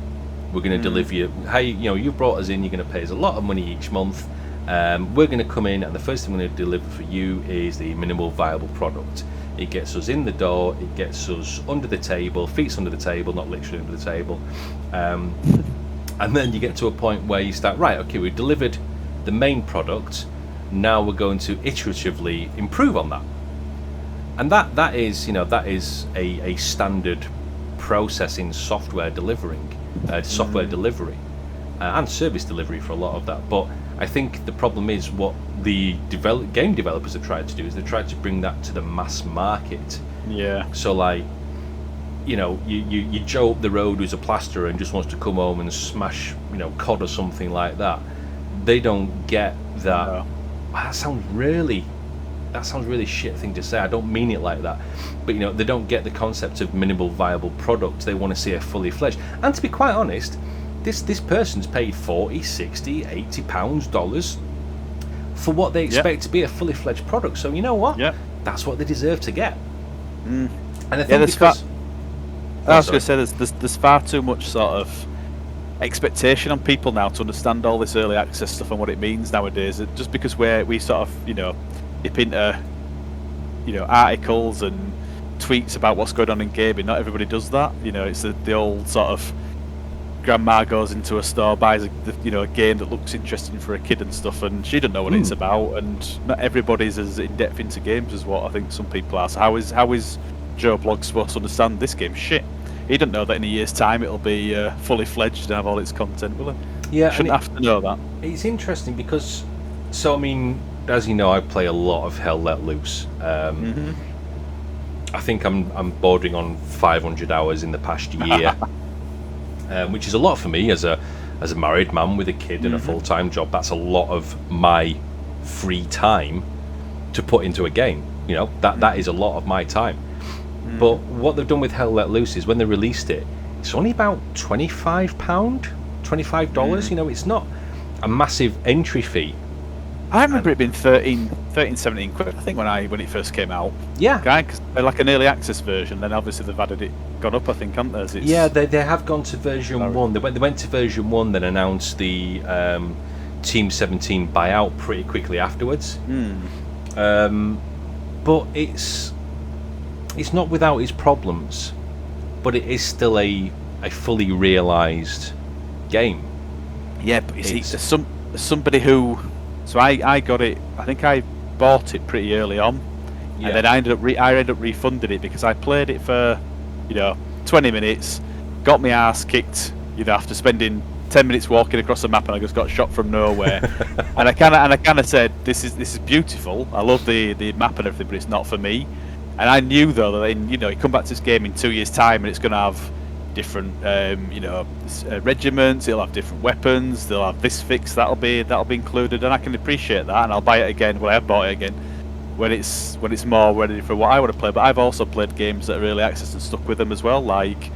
We're going to deliver you. Hey, you know, you brought us in. You're going to pay us a lot of money each month. We're going to come in, and the first thing we're going to deliver for you is the minimal viable product. It gets us in the door. It gets us under the table, feet under the table, not literally under the table. And then you get to a point where you start, right, okay, we've delivered the main product. Now we're going to iteratively improve on that. And that is, you know, that is a standard process in software delivery and service delivery for a lot of that. But I think the problem is what the game developers have tried to do is they've tried to bring that to the mass market. Yeah. So like, you know, you Joe up the road who's a plasterer and just wants to come home and smash, you know, COD or something like that. they don't get that. No. That sounds really shit thing to say. I don't mean it like that, but you know, they don't get the concept of minimal viable product. They want to see a fully fledged. And to be quite honest, this person's paid 40, 60, 80 pounds, dollars for what they expect to be a fully fledged product. So you know what? Yeah. That's what they deserve to get. Mm. And I think because I was going to say there's far too much sort of expectation on people now to understand all this early access stuff and what it means nowadays. Just because we sort of, you know, dip into, you know, articles and tweets about what's going on in gaming, not everybody does that. You know, it's the old sort of grandma goes into a store, buys a game that looks interesting for a kid and stuff, and she doesn't know what it's about. And not everybody's as in depth into games as what I think some people are. So how is Joe Blogg supposed to understand this game? Shit, he doesn't know that in a year's time it'll be fully fledged and have all its content, will he? Yeah, shouldn't have to know that. It's interesting because, so I mean, as you know, I play a lot of Hell Let Loose. I think I'm bordering on 500 hours in the past year, which is a lot for me as a married man with a kid and a full-time job. That's a lot of my free time to put into a game. You know, that is a lot of my time. But what they've done with Hell Let Loose is when they released it, it's only about £25, $25. You know, it's not a massive entry fee. I remember it being 13, 17 quid, I think, when it first came out. Yeah. Because they're like an early access version, then obviously they've added it, gone up, I think, haven't they? Yeah, they have gone to version 1. They went to version 1, then announced the Team 17 buyout pretty quickly afterwards. But it's not without its problems, but it is still a fully realised game. Yeah, but you see, somebody who... So I got it, I think I bought it pretty early on, and then I ended up refunding it because I played it for, 20 minutes, got my ass kicked, after spending 10 minutes walking across the map, and I just got shot from nowhere. and I kind of said, this is beautiful, I love the map and everything, but it's not for me. And I knew though that you come back to this game in 2 years' time, and it's going to have different regiments, it'll have different weapons, they'll have this fix, that'll be included, and I can appreciate that, and I'll buy it again. Well, I have bought it again when it's more ready for what I want to play. But I've also played games that are early access and stuck with them as well, like,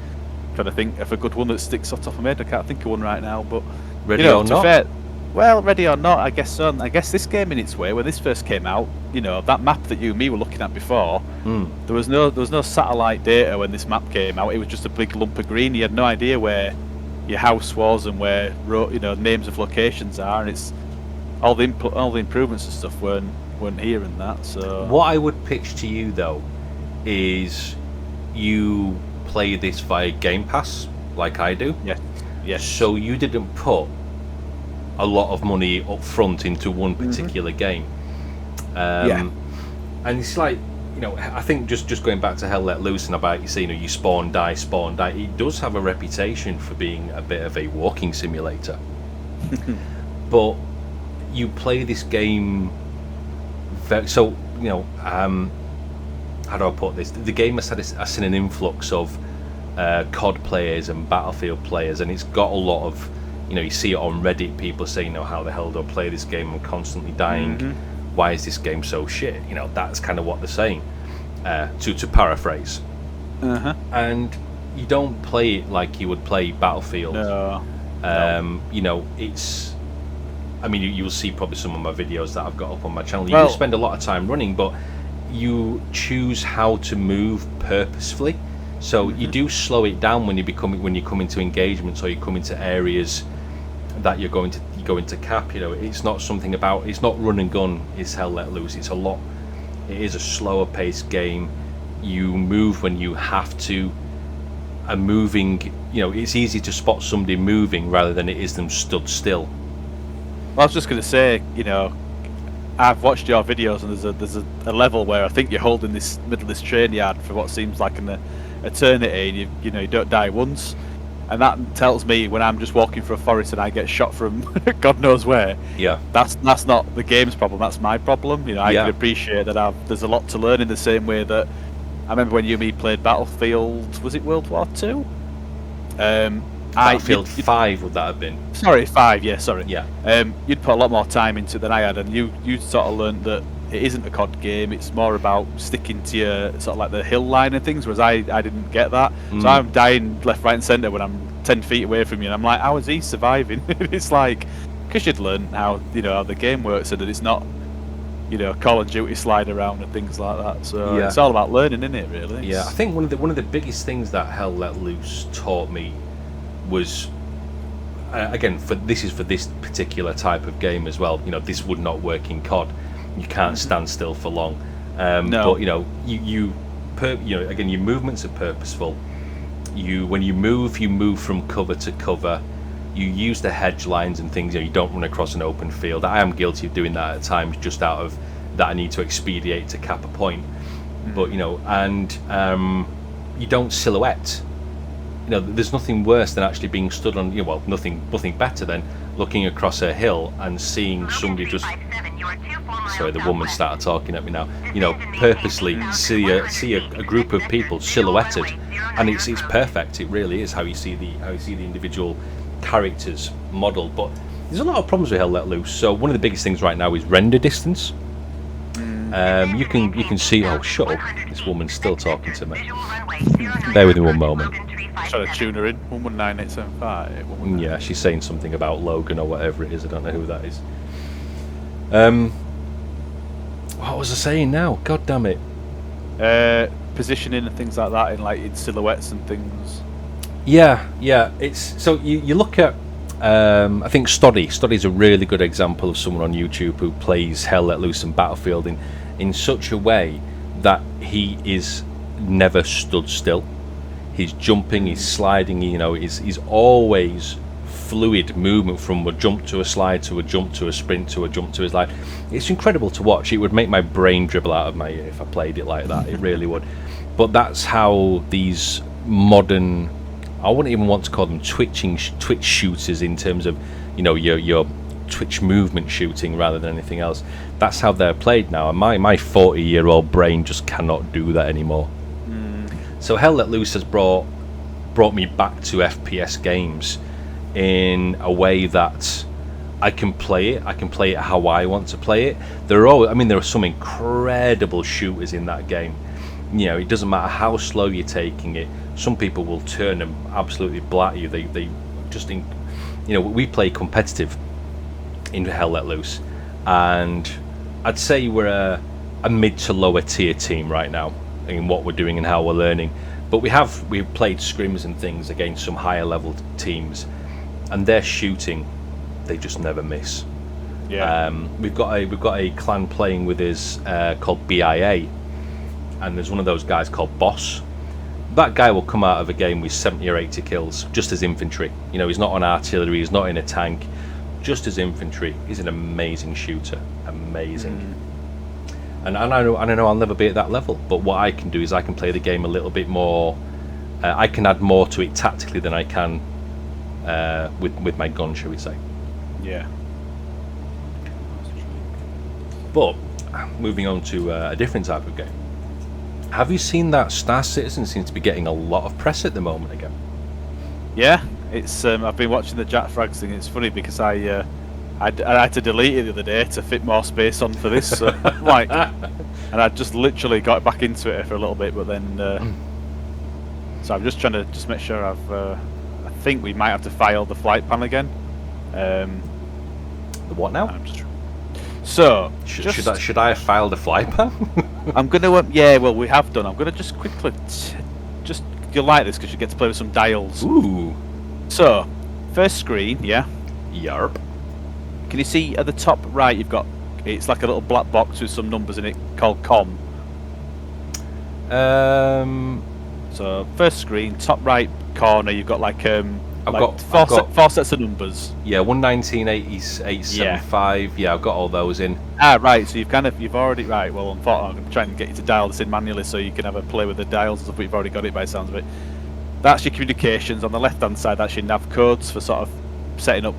trying to think of a good one that sticks off the top of my head. I can't think of one right now, but Ready or Not? Well, Ready or Not, I guess so. I guess this game in its way, when this first came out, that map that you and me were looking at before, there was no satellite data when this map came out. It was just a big lump of green. You had no idea where your house was and where names of locations are, and it's all the improvements and stuff weren't here and that. So what I would pitch to you though is you play this via Game Pass like I do. Yes. So you didn't put a lot of money up front into one particular game. And it's like, I think just going back to Hell Let Loose and about, you spawn, die, it does have a reputation for being a bit of a walking simulator. But you play this game how do I put this? The game has seen an influx of COD players and Battlefield players, and it's got a lot of, you see it on Reddit, people saying, how the hell do I play this game? I'm constantly dying. Why is this game so shit? That's kind of what they're saying, to paraphrase. And you don't play it like you would play Battlefield. No. It's... I mean, you'll see probably some of my videos that I've got up on my channel. You do spend a lot of time running, but you choose how to move purposefully. So you do slow it down when you come into engagements, or you come into areas that you're going to cap. It's not something about, it's not run and gun. It's Hell Let Loose. It is a slower paced game. You move when you have to. And moving, it's easy to spot somebody moving rather than it is them stood still. Well, I was just going to say, I've watched your videos, and there's a level where I think you're holding this middle of this train yard for what seems like an eternity, and you don't die once, and that tells me when I'm just walking through a forest and I get shot from God knows where. Yeah, that's not the game's problem. That's my problem. I can appreciate that there's a lot to learn, in the same way that I remember when you and me played Battlefield. Was it World War II? Battlefield 5 would that have been? Sorry, 5. Yeah, sorry. Yeah. You'd put a lot more time into it than I had, and you sort of learned that it isn't a COD game. It's more about sticking to your sort of like the hill line and things. Whereas I didn't get that, so I'm dying left, right, and centre when I'm 10 feet away from you, and I'm like, how is he surviving? It's like, because you'd learn how how the game works, so that it's not Call of Duty slide around and things like that. So it's all about learning, isn't it? Really. Yeah, I think one of the biggest things that Hell Let Loose taught me was, again, for this particular type of game as well. This would not work in COD. You can't stand still for long. No. But again, your movements are purposeful. When you move from cover to cover. You use the hedge lines and things. You don't run across an open field. I am guilty of doing that at times, just out of that I need to expedite to cap a point. But and you don't silhouette. There's nothing worse than actually being stood on. Nothing better than looking across a hill and seeing somebody just. Sorry, the woman started talking at me now. Purposely see a group of people silhouetted, and it's perfect. It really is how you see the individual characters modelled. But there's a lot of problems with Hell Let Loose. So one of the biggest things right now is render distance. You can see. Oh, shut up! This woman's still talking to me. Bear with me one moment. Trying to tune her in. 119875. Yeah, she's saying something about Logan or whatever it is. I don't know who that is. What was I saying now? God damn it. Positioning and things like that in silhouettes and things. Yeah. It's so you look at. I think Stoddy. Stoddy's a really good example of someone on YouTube who plays Hell Let Loose and Battlefield in such a way that he is never stood still. He's jumping, he's sliding. He's always fluid movement from a jump to a slide to a jump to a sprint to a jump to a slide. It's incredible to watch. It would make my brain dribble out of my ear if I played it like that. It really would. But that's how these modern, I wouldn't even want to call them Twitch shooters in terms of your Twitch movement shooting rather than anything else. That's how they're played now, and my 40-year-old brain just cannot do that anymore. So Hell Let Loose has brought me back to FPS games in a way that I can play it. I can play it how I want to play it. There are some incredible shooters in that game. It doesn't matter how slow you're taking it. Some people will turn and absolutely blat you. They just think, we play competitive in Hell Let Loose, and I'd say we're a mid to lower tier team right now in what we're doing and how we're learning. But we've played scrims and things against some higher level teams, and their shooting, they just never miss. Yeah. We've got a clan playing with us called BIA, and there's one of those guys called Boss. That guy will come out of a game with 70 or 80 kills just as infantry. He's not on artillery, he's not in a tank, just as infantry. He's an amazing shooter, amazing. And I know I'll never be at that level, but what I can do is I can play the game a little bit more. I can add more to it tactically than I can with my gun, shall we say? Yeah. But moving on to a different type of game. Have you seen that Star Citizen seems to be getting a lot of press at the moment again? Yeah, it's. I've been watching the Jack Frags thing. It's funny because I had to delete it the other day to fit more space on for this. So, and I just literally got back into it for a little bit, but then. So I'm just trying to make sure I think we might have to file the flight plan again. The what now? So should I have filed a flight plan? I'm gonna yeah. Well, we have done. I'm gonna just quickly you'll like this because you get to play with some dials. Ooh. So first screen, yeah. Yarp. Can you see at the top right? You've got it's like a little black box with some numbers in it called com. So first screen, top right corner, you've got like I've got four sets of numbers. Yeah, 119.875. Yeah, I've got all those in. Ah, right. So you've already right. Well, unfortunately, I'm going to try and get you to dial this in manually so you can have a play with the dials and stuff. But you've already got it by the sounds of it. That's your communications. On the left-hand side, that's your nav codes for sort of setting up,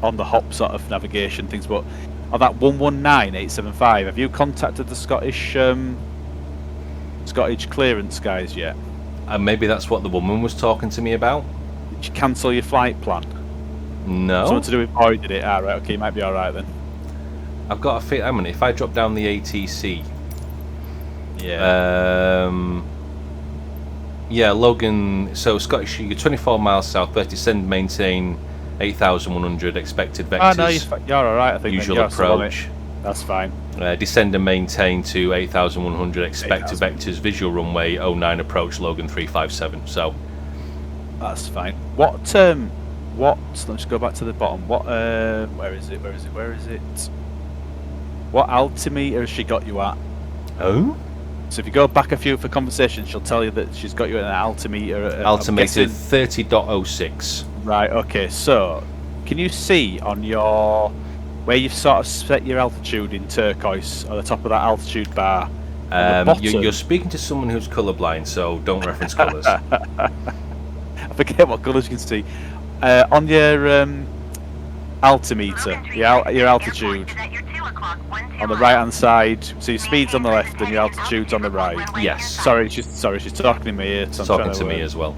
on the hop sort of navigation things. But on that 119.875, have you contacted the Scottish clearance guys yet? And maybe that's what the woman was talking to me about. Did you cancel your flight plan? No. Something to do with voided it? Ah, right, okay, you might be alright then. I've got a feel. I mean, if I drop down the ATC. Yeah. Yeah, Logan. So Scottish, you're 24 miles southwest. Descend, maintain 8,100 expected vectors. Oh no, you're alright. I think usual you're still on it. approach. That's fine. Descend and maintain to 8,100 expected vectors. Visual runway 09 approach. Logan 357. So that's fine. What? Let's just go back to the bottom. What? Where is it? What altimeter has she got you at? Oh. So if you go back a few for conversation, she'll tell you that she's got you at an altimeter. Altimeter 30.06. Right. Okay. So, can you see on your where you've sort of set your altitude in turquoise at the top of that altitude bar? You're speaking to someone who's colourblind, so don't reference colours. I forget what colours you can see. On your altimeter, your altitude, on the right hand side, so your speed's on the left and your altitude's on the right. Yes. Sorry, she's talking in my ear. So Talking to me as well.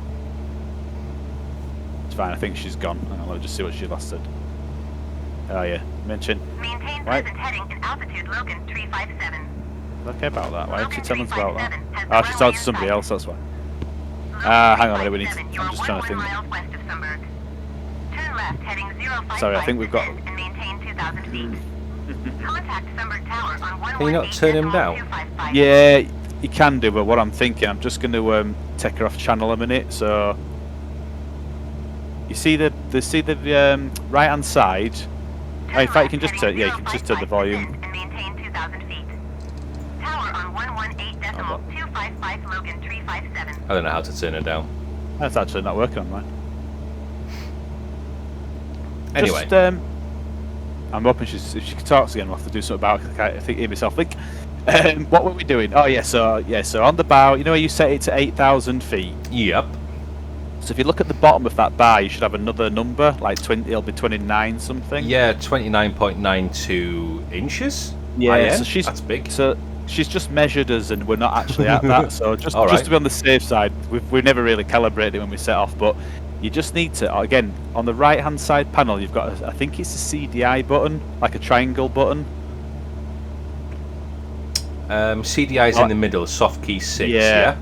It's fine, I think she's gone. Hang on, let me just see what she last said. Oh yeah, mention. Maintain Right. present heading in altitude Logan 357. Okay about that. Why did she tell us about that? Oh, she's talking to somebody else, that's why. Hang on a minute, I'm just trying to think. Turn left heading 055 Sorry, I think we've got... and maintain 2,000 feet. Contact Sunberg Tower on Can you not turn him down? 118.255. Yeah, you can do, but what I'm thinking, I'm just going to take her off channel a minute. So you see the right hand side. Oh, in fact, you can just turn. Yeah, you can just turn the volume. And maintain 2,000 feet. Tower on 118.255 Logan 357. I don't know how to turn it down. That's actually not working on mine. Anyway. Just, I'm hoping if she talks again, we'll have to do something about it. I can't hear myself think. What were we doing? Oh yeah, so on the bow, you know where you set it to 8,000 feet. Yep. So if you look at the bottom of that bar, you should have another number, like 20. It'll be 29 something. Yeah, 29.92 inches. Yeah, so that's big. So she's just measured us, and we're not actually at that. So just All right. to be on the safe side, we've never really calibrated it when we set off, but you just need to, again, on the right hand side panel, you've got I think it's a CDI button, like a triangle button. CDI's in the middle, soft key 6. Yeah.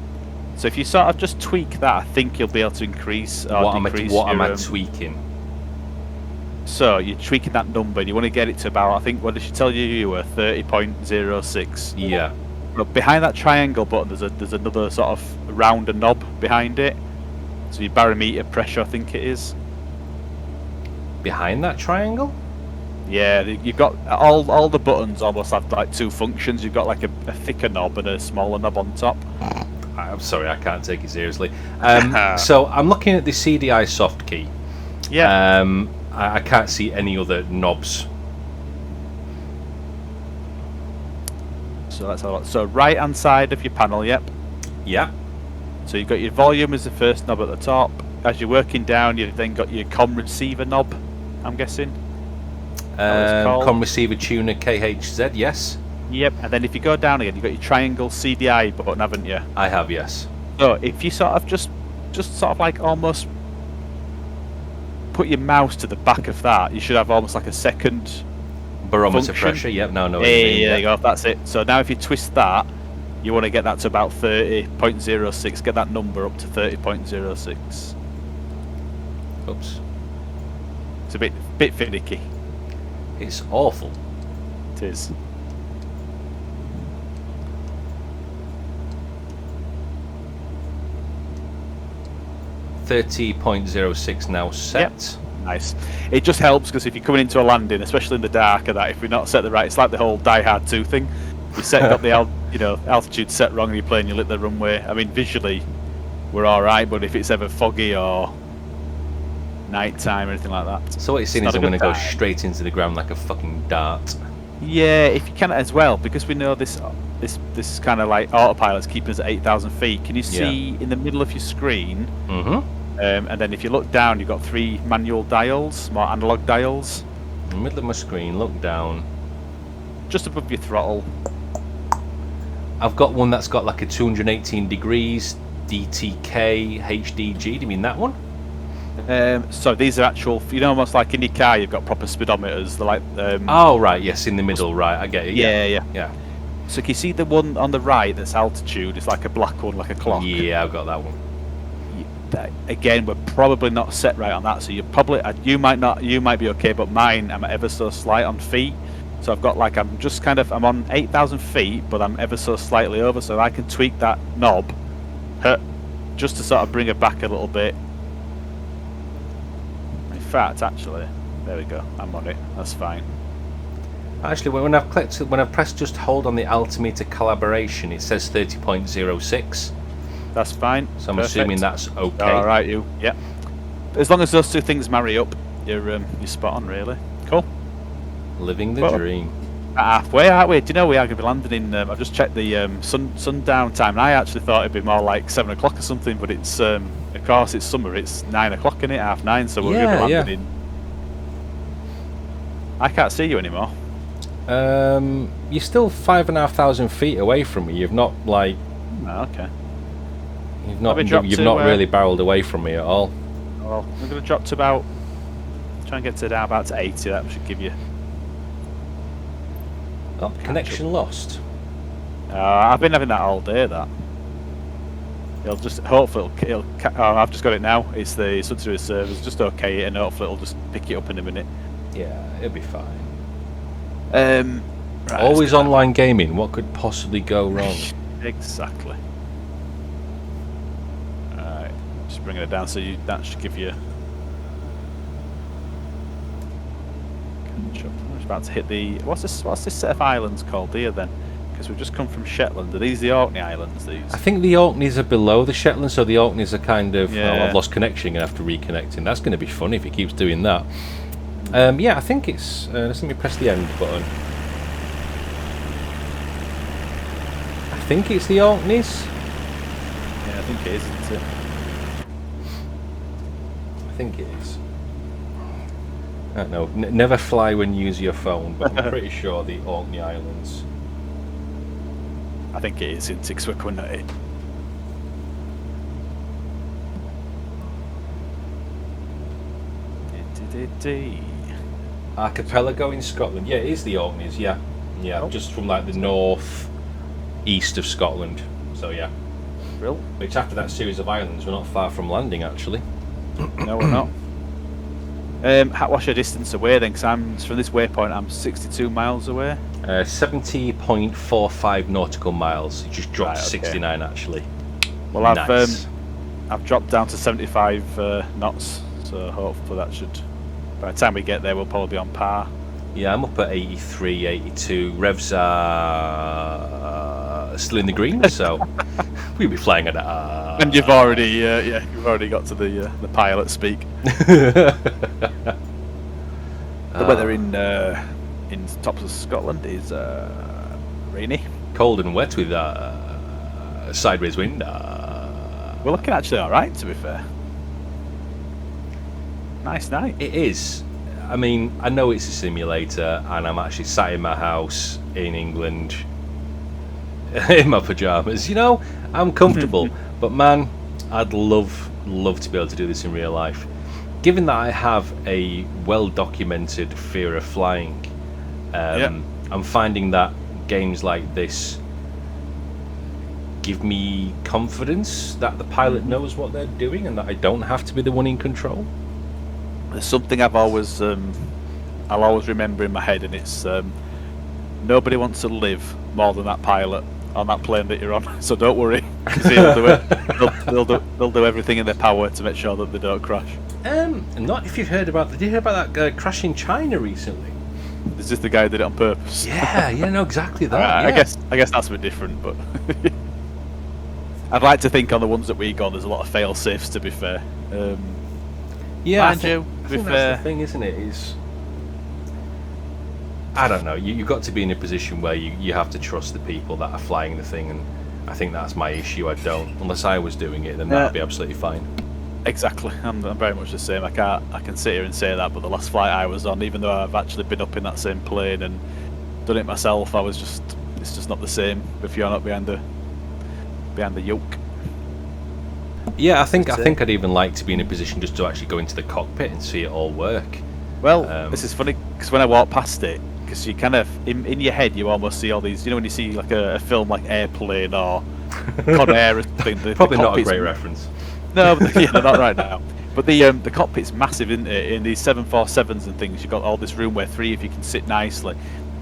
So if you sort of just tweak that, I think you'll be able to increase or decrease what am I your, tweaking? So you're tweaking that number, and you want to get it to about, I think, what did she tell you? You were 30.06. Yeah. But behind that triangle button, there's another sort of rounder knob behind it. So your barometer pressure, I think it is. Behind that triangle? Yeah, you've got all the buttons almost have like two functions. You've got like a thicker knob and a smaller knob on top. I'm sorry, I can't take it seriously. So I'm looking at the CDI soft key. Yeah. I can't see any other knobs. So that's a lot. So right hand side of your panel, yep. Yeah. So you've got your volume as the first knob at the top. As you're working down, you've then got your com receiver knob, I'm guessing. Com receiver tuner KHZ, yes. Yep. And then if you go down again, you've got your triangle CDI button, haven't you? I have, yes. So if you sort of just sort of like almost put your mouse to the back of that, you should have almost like a second Barometer function. pressure, yep, no. Yeah, there you go, that's it. So now if you twist that, you want to get that to about 30.06, get that number up to 30.06. Oops. It's a bit finicky. It's awful. It is. .06 now set. Yep. Nice. It just helps because if you're coming into a landing, especially in the dark, of that, if we're not set the right, it's like the whole Die Hard 2 thing. You got the altitude set wrong and you're playing, you lit the runway. I mean, visually, we're all right, but if it's ever foggy or night time or anything like that, so what you're saying is I'm going to go straight into the ground like a fucking dart. Yeah, if you can as well, because we know this kind of like autopilot's keeping us at 8,000 feet. Can you see in the middle of your screen? Mm-hmm. And then if you look down, you've got 3 manual dials, more analog dials. In the middle of my screen, look down. Just above your throttle. I've got one that's got like a 218 degrees, DTK, HDG. Do you mean that one? So these are actual, almost like in your car, you've got proper speedometers. They're like, Oh right, yes, in the middle, right. I get it. yeah. So can you see the one on the right that's altitude? It's like a black one, like a clock. Yeah, I've got that one. Again, we're probably not set right on that. So you might be okay, but mine, I'm ever so slight on feet. So I've got like, I'm on 8,000 feet, but I'm ever so slightly over. So I can tweak that knob, just to sort of bring it back a little bit. In fact, actually, there we go. I'm on it. That's fine. Actually, when I've pressed just hold on the altimeter calibration, it says 30.06. That's fine. So I'm Perfect. assuming that's okay. All right, yeah. As long as those two things marry up, you're spot on, really. Cool. Living the dream. Halfway, aren't we? Do you know we are going to be landing in? I've just checked the sundown time, and I actually thought it'd be more like 7 o'clock or something. But it's of course it's summer. It's 9 o'clock in it, 9:30. So we're going to be landing in. I can't see you anymore. You're still 5,500 feet away from me. You've not like. Oh, okay. You've not really barreled away from me at all. Well, I'm going to drop to about. Try and get to down about to 80. That should give you. Oh, connection lost. I've been having that all day. That. It'll just hopefully I've just got it now. It's something to do with servers. Just okay, and hopefully it'll just pick it up in a minute. Yeah, it'll be fine. Right, always online gaming. What could possibly go wrong? Exactly. Alright, just bringing it down so that should give you. I'm just about to hit the. What's this set of islands called here then? Because we've just come from Shetland. Are these the Orkney Islands? These? I think the Orkneys are below the Shetland, so the Orkneys are kind of. Yeah. Oh, I've lost connection. Gonna have to reconnect. That's going to be fun if he keeps doing that. Yeah, I think it's. Let me press the end button. I think it's the Orkneys. Yeah, I think it is, isn't it? I think it is. I don't know. Never fly when you use your phone, but I'm pretty sure the Orkney Islands. I think it is, isn't it? 'Cause we're coming at it. Archipelago in Scotland. Yeah, it is the Orkneys. Yeah, just from like the north east of Scotland. So yeah. Real? Which after that series of islands, we're not far from landing actually. No, we're not. What's your distance away then? Because from this waypoint, I'm 62 miles away. 70.45 nautical miles. It just dropped Right, okay. 69 actually. Well, Nice. I've dropped down to 75 knots, so hopefully that should. By the time we get there, we'll probably be on par. Yeah, I'm up at 83, 82. Revs are still in the green, so we'll be flying at And you've already, you've already got to the pilot speak. The weather in tops of Scotland is rainy. Cold and wet with sideways wind. We're looking actually all right, to be fair. Nice night. It is. I mean, I know it's a simulator, and I'm actually sat in my house in England in my pajamas. You know, I'm comfortable. But man, I'd love to be able to do this in real life. Given that I have a well-documented fear of flying, I'm finding that games like this give me confidence that the pilot knows what they're doing and that I don't have to be the one in control. There's something I'll always remember in my head, and it's nobody wants to live more than that pilot on that plane that you're on. So don't worry, 'cause he'll do it. They'll do everything in their power to make sure that they don't crash. Not if you've heard about. Did you hear about that crash in China recently? Is this the guy who did it on purpose? Yeah, no, exactly that. I Yeah. guess that's a bit different, but I'd like to think on the ones that we go, there's a lot of fail safes. To be fair, Yeah, mind you, I think that's the thing, isn't it? Is I don't know. You've got to be in a position where you have to trust the people that are flying the thing, and I think that's my issue. I don't. Unless I was doing it, then that'd be absolutely fine. Exactly. I'm very much the same. I can sit here and say that, but the last flight I was on, even though I've actually been up in that same plane and done it myself, it's just not the same if you're not behind the yoke. Yeah, I think But, I'd even like to be in a position just to actually go into the cockpit and see it all work. Well, this is funny because when I walk past it, because you kind of in your head you almost see all these. You know when you see like a film like Airplane or Con Air or something. Probably not a great reference. No, but yeah, not right now. But the cockpit's massive, isn't it? In these 747s and things, you've got all this room where 3 of you can sit nicely.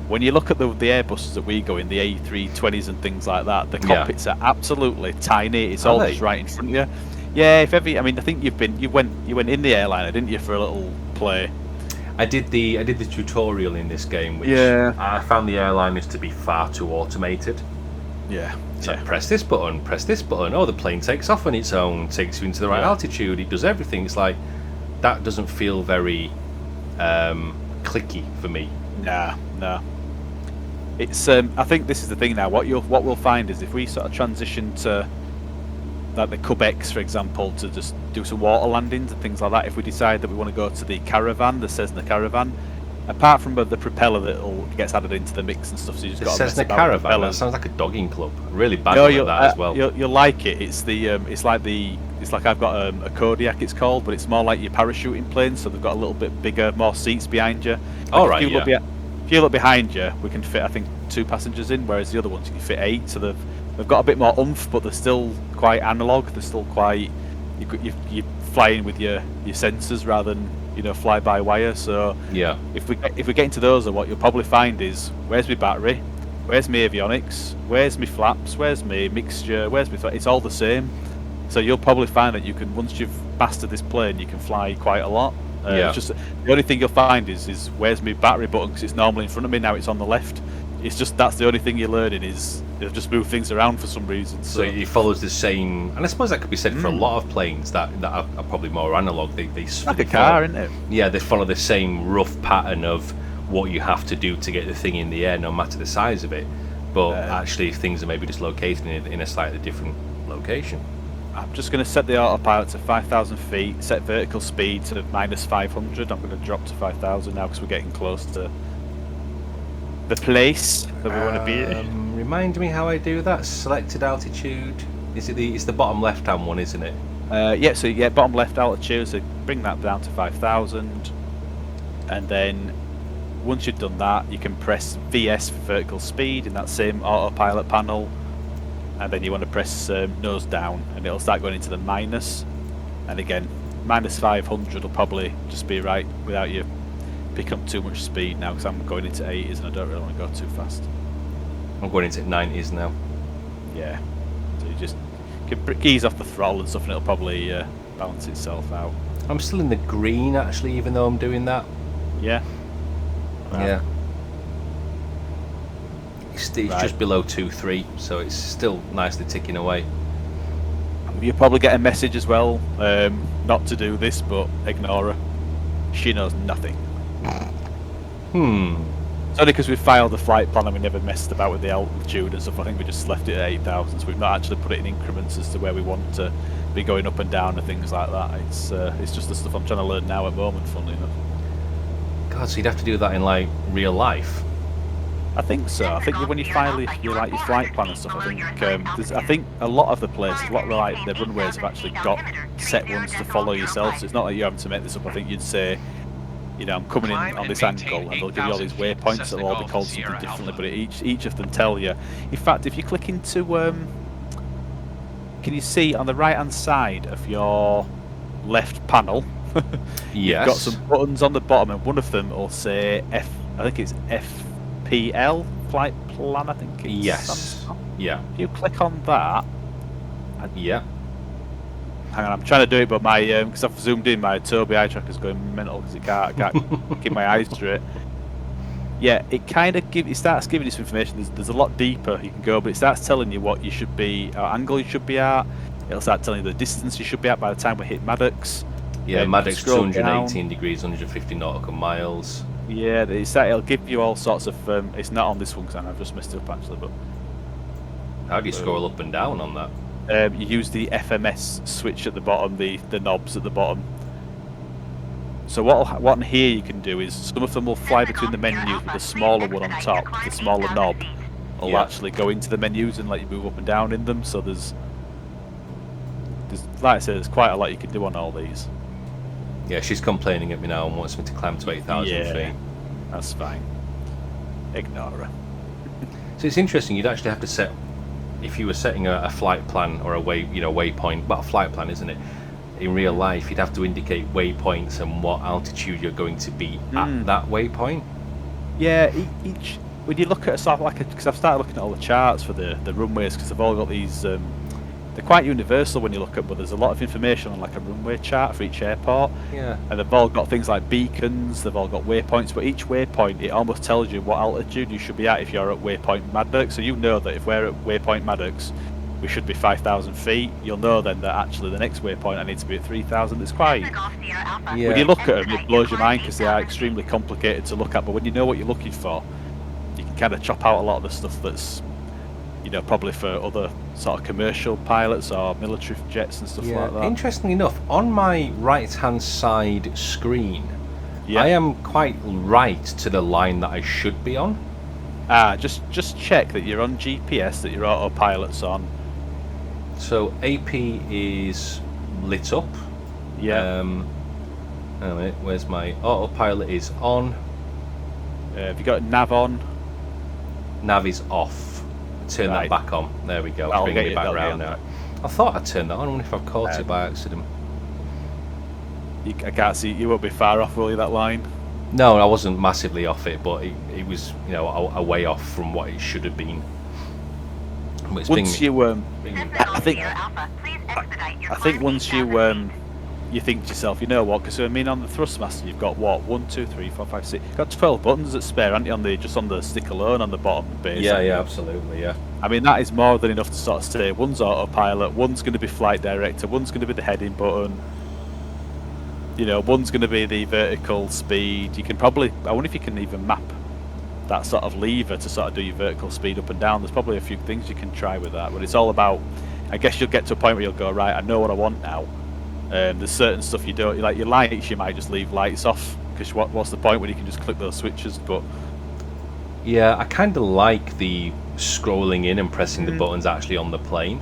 When you look at the Airbuses that we go in, the A320s and things like that, the cockpits are absolutely tiny. It's all just right in front of you. Yeah, if ever, I mean, I think you went in the airliner, didn't you, for a little play? I did the tutorial in this game, which I found the airliners to be far too automated. Yeah. It's like, press this button. Oh, the plane takes off on its own, takes you into the right altitude. It does everything. It's like that doesn't feel very clicky for me. Nah. It's I think this is the thing now. What we'll find is if we sort of transition to like the Quebecs, for example, to just do some water landings and things like that. If we decide that we want to go to the Caravan, the Cessna Caravan, apart from the propeller that gets added into the mix and stuff, so you just got to mess Cessna about with Caravan. That sounds like a dogging club. Really bad at that as well. You'll like it. It's like I've got a Kodiak. It's called, but it's more like your parachuting plane. So they've got a little bit bigger, more seats behind you. All right. If you look behind you, we can fit I think 2 passengers in, whereas the other ones you can fit 8. So they've got a bit more oomph, but they're still quite analog. They're still quite you flying with your sensors rather than fly by wire. So if we get into those, what you'll probably find is where's my battery, where's my avionics, where's my flaps, where's my mixture, it's all the same. So you'll probably find that you can, once you've mastered this plane, you can fly quite a lot. It's just the only thing you'll find is where's my battery button, because it's normally in front of me, now it's on the left. It's just that's the only thing you're learning is they'll just move things around for some reason. So it follows the same, and I suppose that could be said for a lot of planes that are probably more analog. They like a car, isn't it? Yeah, they follow the same rough pattern of what you have to do to get the thing in the air, no matter the size of it. But actually, things are maybe just located in a slightly different location. I'm just going to set the autopilot to 5,000 feet, set vertical speed to -500. I'm going to drop to 5,000 now because we're getting close to the place that we want to be in. Remind me how I do that. Selected altitude. It's the bottom left-hand one, isn't it? So you get bottom left altitude, so bring that down to 5,000. And then once you've done that, you can press VS for vertical speed in that same autopilot panel. And then you want to press nose down, and it'll start going into the minus. And again, -500 will probably just be right without you picking up too much speed now, because I'm going into 80s and I don't really want to go too fast. I'm going into 90s now. Yeah, so you just can ease off the throttle and stuff, and it'll probably balance itself out. I'm still in the green actually, even though I'm doing that. Yeah. Yeah. It's just below 2.3, so it's still nicely ticking away. You probably get a message as well, not to do this, but ignore her. She knows nothing. It's only because we filed the flight plan and we never messed about with the altitude and stuff. I think we just left it at 8,000, so we've not actually put it in increments as to where we want to be going up and down and things like that. It's just the stuff I'm trying to learn now at the moment, funnily enough. God, so you'd have to do that in like real life? I think so. I think when you file your flight plan and stuff, I think a lot of the places, a lot of the runways have actually got set ones to follow yourself. So it's not like you're having to make this up. I think you'd say, I'm coming in on this angle, and they'll give you all these waypoints that'll all be called something differently, but each of them tell you. In fact, if you click into, can you see on the right hand side of your left panel? Yes. You've got some buttons on the bottom, and one of them will say I think it's FPL flight plan. I think it's yes. Yeah. If you click on that, yeah. Hang on, I'm trying to do it, but my because I've zoomed in, my Tobii eye tracker's going mental because it can't keep my eyes straight. Yeah, it starts giving you some information. There's a lot deeper you can go, but it starts telling you what you should be, angle you should be at. It'll start telling you the distance you should be at by the time we hit Maddox. Yeah, Maddox 218 degrees, 150 nautical miles. Yeah, it'll give you all sorts of. It's not on this one because I've just messed it up actually, but. How do you scroll up and down on that? You use the FMS switch at the bottom, the knobs at the bottom. So what in here you can do is some of them will fly between the menus with the smaller one on top, the smaller knob will actually go into the menus and let you move up and down in them. So there's like I said, there's quite a lot you can do on all these. Yeah, she's complaining at me now and wants me to climb to 8,000 feet. That's fine. Ignore her. So it's interesting. You'd actually have to set, if you were setting a flight plan or a waypoint. Well, a flight plan, isn't it? In real life, you'd have to indicate waypoints and what altitude you're going to be at that waypoint. Yeah, each when you look at sort of like because I've started looking at all the charts for the runways because they've all got these. They're quite universal when you look at, but there's a lot of information on like a runway chart for each airport. Yeah. And they've all got things like beacons, they've all got waypoints, but each waypoint, it almost tells you what altitude you should be at if you're at waypoint Maddox. So you know that if we're at waypoint Maddox, we should be 5,000 feet. You'll know then that actually the next waypoint I need to be at 3,000. It's quite... Yeah. When you look at them, it blows your mind because they are extremely complicated to look at, but when you know what you're looking for, you can kind of chop out a lot of the stuff that's, you know, probably for other sort of commercial pilots or military jets and stuff like that. Interestingly enough, on my right-hand side screen, Yeah. I am quite right to the line that I should be on. Just check that you're on GPS, that your autopilot's on. So AP is lit up. Yeah. Oh wait, where's my autopilot is on. Have you got nav on? Nav is off. Turn Right. that back on. There we go. That'll Bring get me you- back that'll round get now. I thought I'd turned that on. I wonder if I've caught it by accident. I can't see. You won't be far off, will you? That line. No, I wasn't massively off it, but it was, you know, a way off from what it should have been. But it's Once been- you been- I think once you think to yourself, you know what? Because I mean, on the Thrustmaster, you've got what 1, 2, 3, 4, 5, 6. You've got 12 buttons at spare, haven't you? On the just on the stick alone on the bottom base. Yeah, absolutely, yeah. I mean, that is more than enough to sort of say one's autopilot, one's going to be flight director, one's going to be the heading button. You know, one's going to be the vertical speed. You can probably, I wonder if you can even map that sort of lever to sort of do your vertical speed up and down. There's probably a few things you can try with that, but it's all about, I guess you'll get to a point where you'll go, right, I know what I want now. There's certain stuff you don't, like your lights, you might just leave lights off, because what's the point when you can just click those switches? But Yeah, I kind of like the scrolling in and pressing the buttons actually on the plane.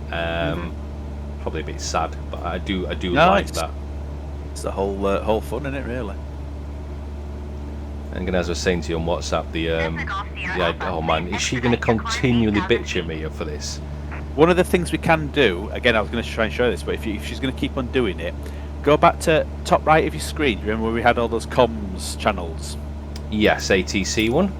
Probably a bit sad, but I do like that. it's the whole fun in it, really. And as I was saying to you on WhatsApp, oh man, is she going to continually bitch at me for this? One of the things we can do, again, I was going to try and show this, but if she's going to keep on doing it, go back to top right of your screen. Remember where we had all those comms channels? Yes, ATC one.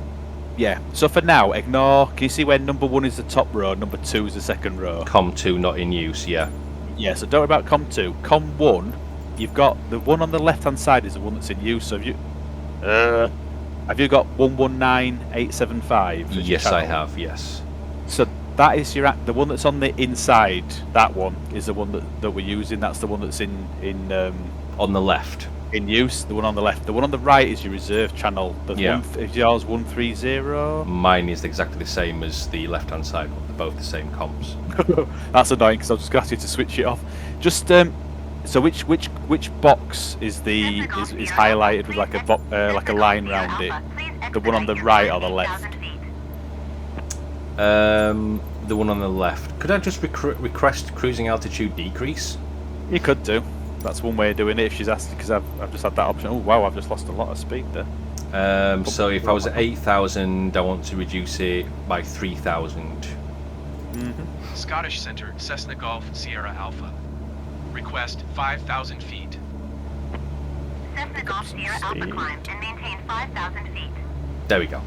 Yeah. So for now, ignore. Can you see where number 1 is the top row, number 2 is the second row? Com2 not in use. Yeah. Yeah. So don't worry about com 2. Com 1, you've got the one on the left-hand side is the one that's in use. So have you got 119875? Yes, I have. Yes. So that is the one that's on the inside. That one is the one that we're using. That's the one that's in On the left. in use. The one on the left. The one on the right is your reserve channel. Is yours 130? Mine is exactly the same as the left-hand side. They're both the same comms. That's annoying because I've just asked you to switch it off. Just so which box is is highlighted with like a line round it? The one on the right or the left? The one on the left. Could I just request cruising altitude decrease? You could do. That's one way of doing it if she's asked, because I've just had that option. Oh wow, I've just lost a lot of speed there. So if I was at 8,000, I want to reduce it by 3,000. Scottish Center, Cessna Golf, Sierra Alpha. Request 5,000 feet. Cessna Golf Sierra Alpha climb and maintain 5,000 feet. There we go.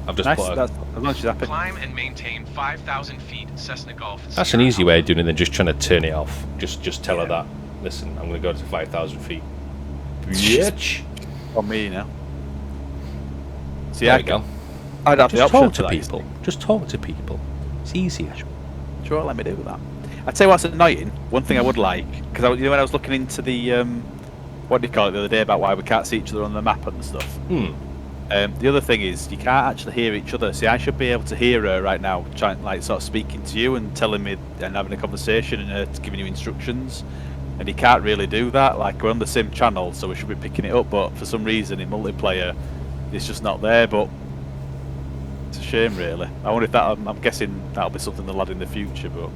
I've just Nice. put As long as she's happy. Climb and maintain 5,000 feet, Cessna Golf. That's Sierra an easy Alpha. way of doing it than just trying to turn it off. Just tell her that. Listen, I'm going to go to 5,000 feet. Bitch. On me now. See, There we go. I'd have the Just option talk for to that, people. Just talk to people. It's easier. Sure, let me do that. I'd say what's annoying. One thing I would like, because when I was looking into the what do you call it the other day about why we can't see each other on the map and stuff. The other thing is you can't actually hear each other. See, I should be able to hear her right now, trying like sort of speaking to you and telling me and having a conversation and her giving you instructions. And you can't really do that. Like we're on the same channel, so we should be picking it up. But for some reason in multiplayer, it's just not there. But it's a shame, really. I wonder if that. I'm guessing that'll be something they'll add in the future. But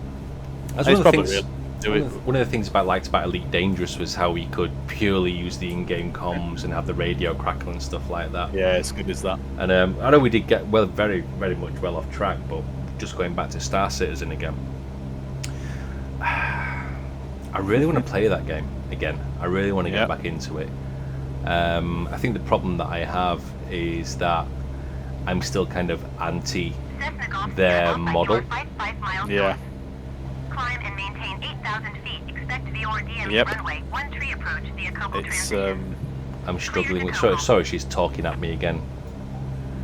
That's it's one of the probably things. Do it. One of the things I liked about Elite Dangerous was how we could purely use the in-game comms and have the radio crackle and stuff like that. Yeah, as good as that. And I know we did get very much well off track, but just going back to Star Citizen again, I really want to play that game again. I really want to get back into it. I think the problem that I have is that I'm still kind of anti their model. Yeah. Climb and maintain 8,000 feet. Expect VOR Yep. runway 13 approach via Coco It's transition. I'm struggling with. Sorry, she's talking at me again.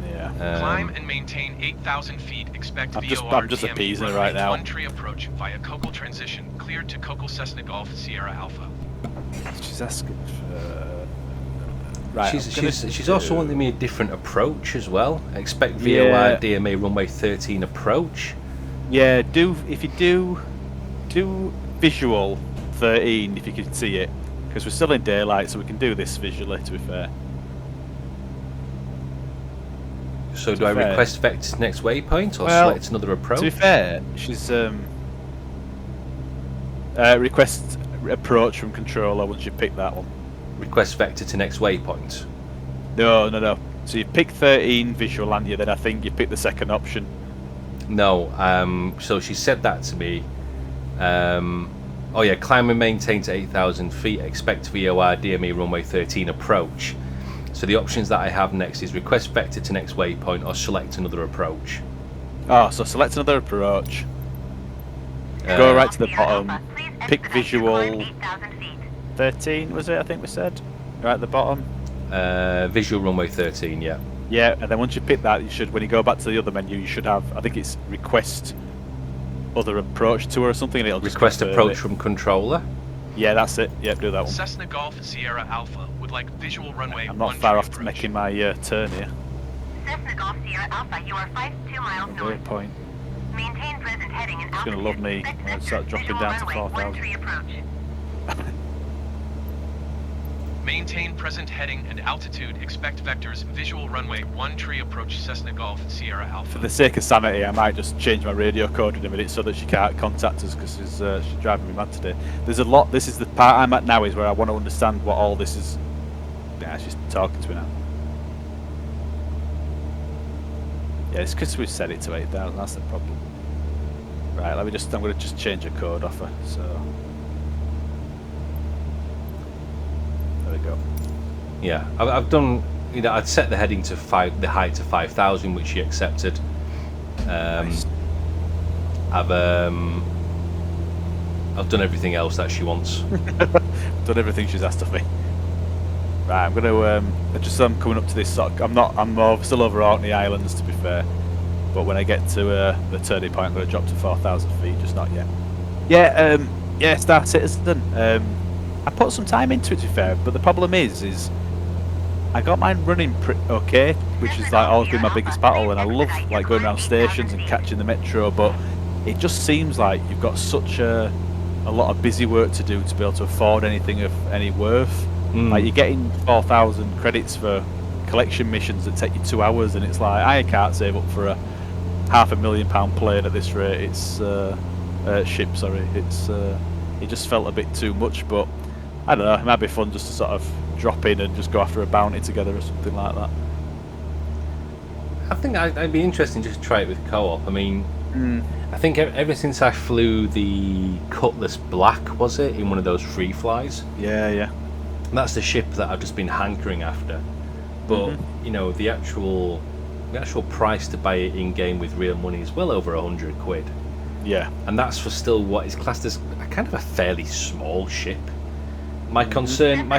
yeah. Climb and maintain 8,000 feet. Expect I'm VOR just DME appeasing her runway right now. 1 tree approach via Coco transition. Cleared to Coco Cessna Golf Sierra Alpha. She's asking for. Right. She's also wanting me a different approach as well. Expect VOR Yeah. DMA runway 13 approach. Yeah. If you do visual 13 if you can see it, because we're still in daylight, so we can do this visually. To be fair. So To do I be fair. request vector to next waypoint or Well, select another approach? To be fair, she's request approach from controller once you pick that one. Request vector to next waypoint. No. So you pick 13 visual, and you then I think you pick the second option. No, so she said that to me. Oh yeah, climb and maintain to 8,000 feet. Expect VOR DME runway 13 approach. So the options that I have next is request vector to next waypoint or select another approach. Oh, so select another approach. Go right to the bottom. Pick visual 13 was it? I think we said right at the bottom. Visual runway 13, yeah. Yeah, and then once you pick that, you should when you go back to the other menu, you should have I think it's request other approach to her or something. And it'll just Request confirm approach it. from controller. Yeah, that's it. Yeah, do that one. Cessna Golf Sierra Alpha would like visual runway I'm 1 not far tree off approach. making my turn here. Cessna Golf Sierra Alpha, you are 2 miles north. Waypoint. Maintain present heading and It's altitude. gonna love me Expect when I vector, start dropping visual down to runway 1 4,000. tree approach. Maintain present heading and altitude. Expect vectors. Visual runway 1 tree approach Cessna Golf Sierra For Alpha. the sake of sanity, I might just change my radio code in a minute so that she can't contact us because she's driving me mad today. There's a lot. This is the part I'm at now is where I want to understand what all this is. Yeah, she's talking to me now. Yeah, it's because we set it to 8,000. That's the problem. Right, I'm going to just change a code off her. So there we go. Yeah, I've done. I'd set the heading to the height to 5,000, which she accepted. Nice. I've done everything else that she wants. Done everything she's asked of me. Right, I'm going to I'm coming up to this sort of, I'm still over Orkney Islands to be fair, but when I get to the turning point I'm going to drop to 4,000 feet, just not yet. Yeah, Star Citizen. I put some time into it to be fair, but the problem is I got mine running okay, which is like always been my biggest battle, and I love like going around stations and catching the metro, but it just seems like you've got such a lot of busy work to do to be able to afford anything of any worth. Like you're getting 4,000 credits for collection missions that take you 2 hours, and it's like I can't save up for a £500,000 plane at this rate. It's ship, sorry. It just felt a bit too much, but I don't know. It might be fun just to sort of drop in and just go after a bounty together or something like that. I think I'd be interested just to try it with co-op. I mean, I think ever since I flew the Cutlass Black, was it, in one of those free flies? Yeah. That's the ship that I've just been hankering after. But the actual price to buy it in game with real money is well over £100. Yeah. And that's for still what is classed as a kind of a fairly small ship. My concern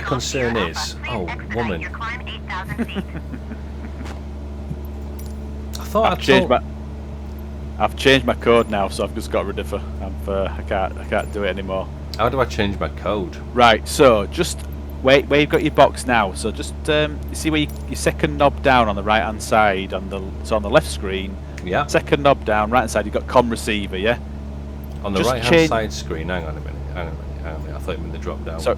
is, oh woman, Your climb 8,000 feet. I thought I've changed my code now, so I've just got rid of her. I can't do it anymore. How do I change my code? Right, so just wait where you've got your box now. So just you see where your second knob down on the right hand side on the left screen. Yeah. Second knob down, right hand side. You've got com receiver, yeah. On the Just right hand side screen. Hang on a minute. I thought it meant the drop down. So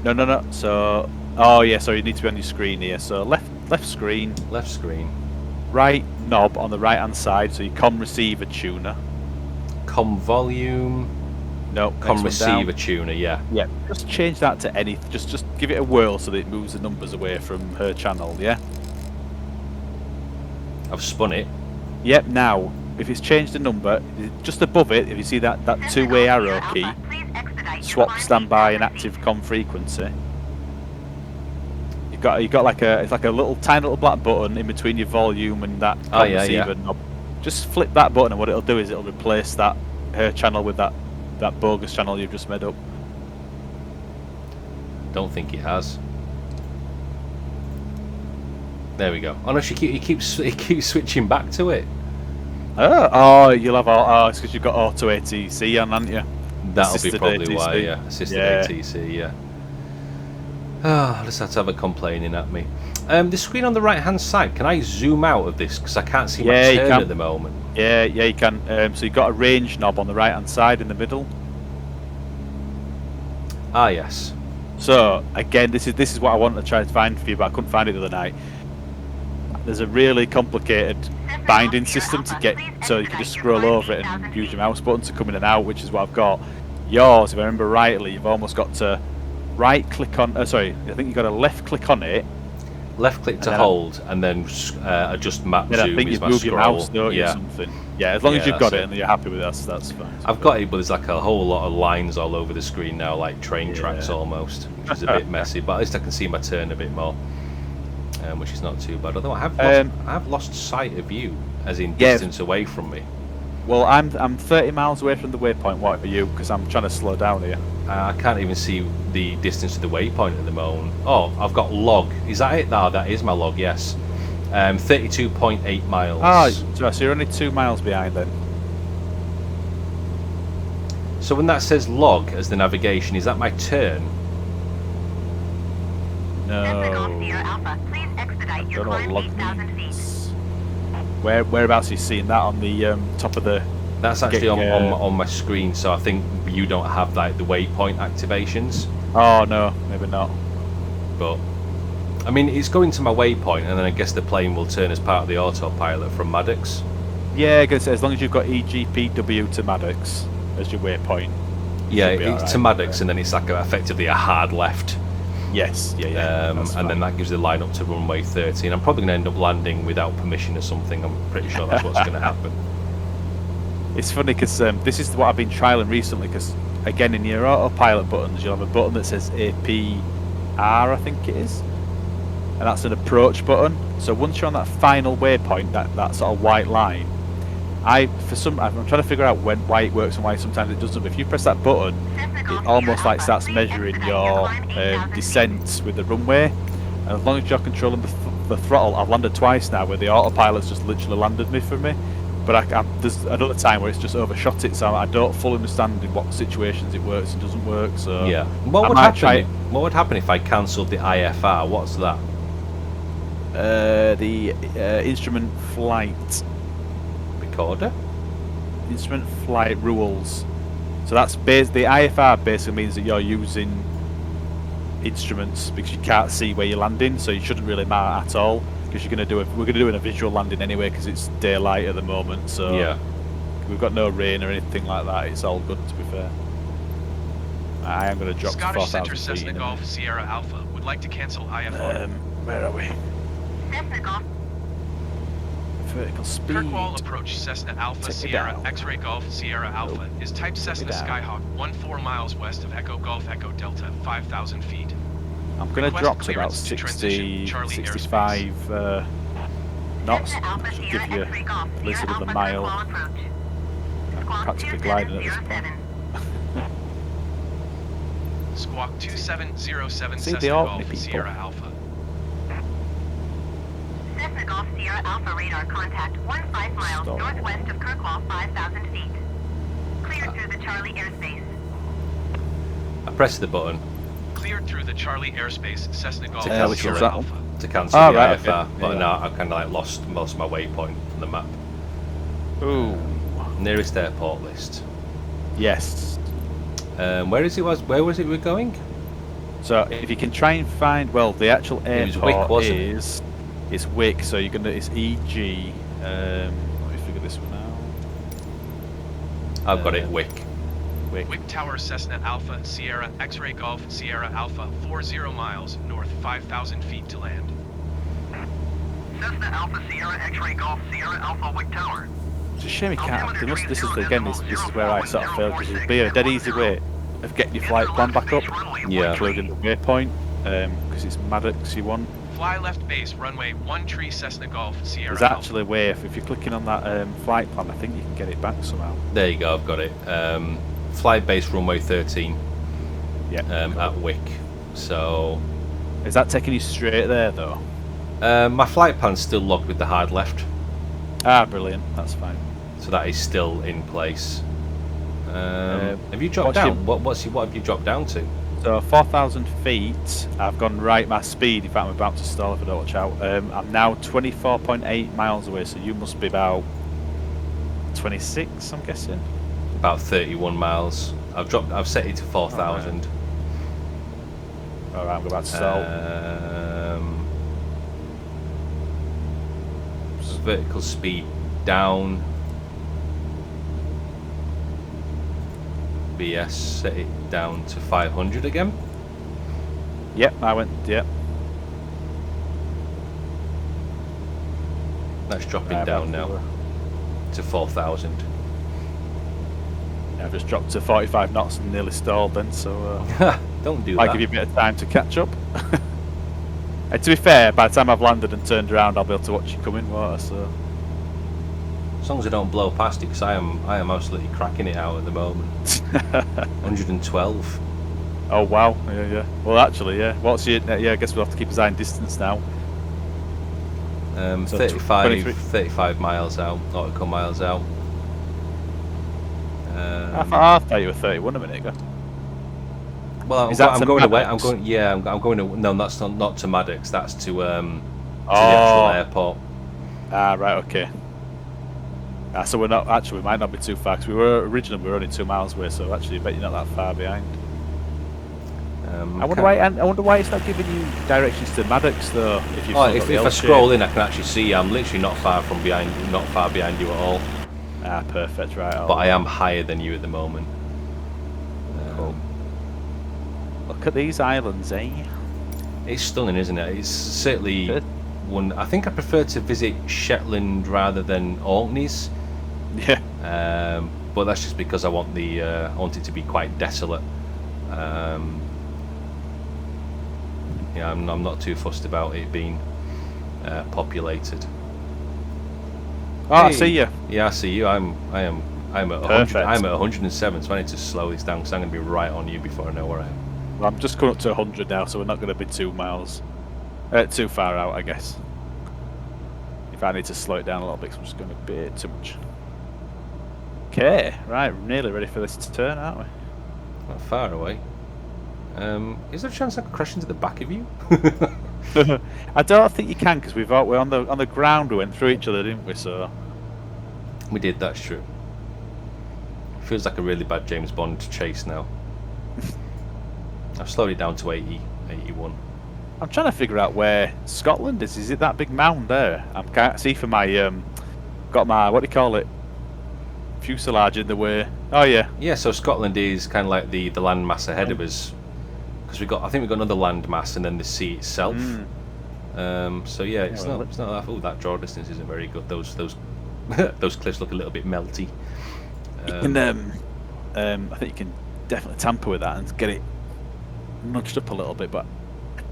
no. So oh yeah. So you need to be on your screen here. So left screen, Left screen. right knob on the right hand side. So your com receiver tuner. Com volume. No, Com next one down. receiver tuner, yeah. Yeah, just change that to any. Just give it a whirl so that it moves the numbers away from her channel. Yeah. I've spun it. Yep. Now, if it's changed the number, just above it, if you see that two-way arrow key, swap standby and active com frequency. You've got like it's like a little tiny little black button in between your volume and that receiver knob. Just flip that button, and what it'll do is it'll replace that her channel with that bogus channel you've just made up. Don't think it has. There we go. Oh no, he keeps switching back to it. Oh, you'll have it's because you've got auto ATC on, haven't you? That'll Assisted be probably ATC. why, yeah. Assisted ATC, yeah. Ah, let's have to have a complaining at me. The screen on the right hand side, can I zoom out of this? Because I can't see my turn at the moment. Yeah, you can. So you've got a range knob on the right hand side in the middle. Ah, yes. So again, this is what I wanted to try to find for you, but I couldn't find it the other night. There's a really complicated binding system to get, so you can just scroll over it and use your mouse button to come in and out, which is what I've got. Yours, if I remember rightly, you've almost got to right click on. Sorry, I think you've got to left click on it. Left click to hold, and then adjust map zoom. I think you move your mouse, don't you, yeah. or something. Yeah, as long as you've got it and you're happy with that, that's fine. I've got it, but there's like a whole lot of lines all over the screen now, like train tracks almost, which is a bit messy. But at least I can see my turn a bit more, which is not too bad. Although I have lost sight of you, as in distance away from me. Well, I'm 30 miles away from the waypoint. What are you? Because I'm trying to slow down here. I can't even see the distance to the waypoint at the moment. Oh, I've got log. Is that it? No, that is my log, yes. 32.8 miles. Ah, so you're only 2 miles behind then. So when that says log as the navigation, is that my turn? No. I don't know what log means. Whereabouts are you seeing that on the top of the... That's actually on my screen, so I think you don't have like the waypoint activations. Oh no, maybe not. But I mean, it's going to my waypoint, and then I guess the plane will turn as part of the autopilot from Maddox. Yeah, I guess as long as you've got EGPW to Maddox as your waypoint. Yeah, it's to Maddox, and then it's like effectively a hard left. Yes, yeah. And then that gives the line up to runway 30, and I'm probably going to end up landing without permission or something. I'm pretty sure that's what's going to happen. It's funny because this is what I've been trialing recently, because again in your autopilot buttons you'll have a button that says APR, I think it is, and that's an approach button. So once you're on that final waypoint, that sort of white line, I'm trying to figure out why it works and why sometimes it doesn't, but if you press that button it almost like starts measuring your descent with the runway, and as long as you're controlling the throttle, I've landed twice now where the autopilot's just literally landed me for me. But there's another time where it's just overshot it, so I don't fully understand in what situations it works and doesn't work. So yeah, what would happen if I cancelled the IFR? What's that? The instrument flight recorder. Instrument flight rules. So that's the IFR basically means that you're using instruments because you can't see where you're landing, so it shouldn't really matter at all. Because we're going to do a visual landing anyway because it's daylight at the moment, so yeah, we've got no rain or anything like that. It's all good, to be fair. I am going to drop Scottish to 4,000 Centre feet. Cessna Golf Sierra Alpha would like to cancel IFR. Where are we? Cessna Golf. Vertical speed. Kirkwall approach Cessna Alpha Sierra X-ray Golf Sierra Alpha is type Cessna Skyhawk 14 miles west of Echo Golf Echo Delta 5,000 feet. I'm going to drop to about 60, 65 knots, which will give you a blizzard of a mile. I'm practically gliding at this point. Squawk 2707 See Cessna the Golf people. Sierra Alpha. Cessna Golf Sierra Alpha radar contact 15 miles northwest of Kirkwall 5,000 feet. Cleared through the Charlie airspace. I pressed the button. Cleared through the Charlie airspace, Cessna Golf which Sierra was Alpha. To cancel the IFR, but now I've kind of like lost most of my waypoint on the map. Ooh. Nearest airport list. Yes. Where was it we're going? So if you can try and find, well, the actual airport Wick, it's Wick. So you're gonna, it's EG. Let me figure this one out. I've got it. Wick Wick. Wick Tower Cessna Alpha Sierra X-Ray Golf Sierra Alpha 40 miles north 5,000 feet to land. Cessna Alpha Sierra X-Ray Golf Sierra Alpha Wick Tower. It's a shame you can't. This is where I sort of failed, because there'd be a dead easy way of getting your flight plan back up, Yeah. including the waypoint, because it's Maddox you want. Fly left base runway 13 Cessna Golf Sierra There's Alpha. actually a way, if you're clicking on that flight plan, I think you can get it back somehow. There you go, I've got it. Fly base runway 13 Yeah. at Wick. So Is that taking you straight there though? my flight plan's still locked with the hard left, Ah, brilliant. That's fine. so that is still in place. Have you dropped what's down? What have you dropped down to? So 4,000 feet, I've gone right my speed. In fact, I'm about to stall if I don't watch out. I'm now 24.8 miles away, so you must be about 26, I'm guessing. About 31 miles. I've set it to 4,000. Alright, I'm about to stall. Vertical speed down. BS, set it down to 500 again. Yep, I went, yep. That's dropping Right, down about now to 4,000. I've just dropped to 45 knots and nearly stalled then, so Don't do might that. give you a bit of time to catch up. And to be fair, by the time I've landed and turned around, I'll be able to watch you come in water, so... As long as I don't blow past it, because I am absolutely cracking it out at the moment. 112. Oh wow, yeah. Well actually, yeah. What's your, yeah, I guess we'll have to keep his eye in distance now. So 35 miles out, nautical miles out. I thought you were 31 a minute ago. Well, Is that I'm to going away. Maddox? I'm going to. No, that's not to Maddox. That's to the Oh. actual airport. Ah, right, okay. So we're not, actually, we might not be too far, because we were only 2 miles away, so actually I bet you're not that far behind. I wonder why it's not giving you directions to Maddox though. If you've if I scroll in, I can actually see I'm literally not far behind you at all. Ah, perfect, right. But I am higher than you at the moment. Cool. Look at these islands, eh? It's stunning, isn't it? It's certainly Good. one. I think I prefer to visit Shetland rather than Orkneys. Yeah. But that's just because I want it to be quite desolate. Yeah, I'm not too fussed about it being populated. Oh, I see you. Yeah, I see you. I am at 100. Perfect. I'm at 107. So I need to slow this down because I'm going to be right on you before I know where I am. Well, I'm just coming up to 100 now, so we're not going to be 2 miles. Too far out, I guess. If I need to slow it down a little bit, 'cause I'm just going to be too much. Okay, right, we're nearly ready for this to turn, aren't we? Not far away. Is there a chance I could crash into the back of you? I don't think you can, because we're on the ground. We went through each other, didn't we? So We did. That's true. Feels like a really bad James Bond chase now. I've slowed it down to 80, 81. I'm trying to figure out where Scotland is. Is it that big mound there? I can't see for my got my, what do you call it? Fuselage in the way. Oh yeah. Yeah, so Scotland is kind of like the land mass ahead of us, because I think we've got another land mass and then the sea itself. So yeah, it's well, not that. Oh, that draw distance isn't very good. Those those cliffs look a little bit melty. You can, I think you can definitely tamper with that and get it nudged up a little bit. But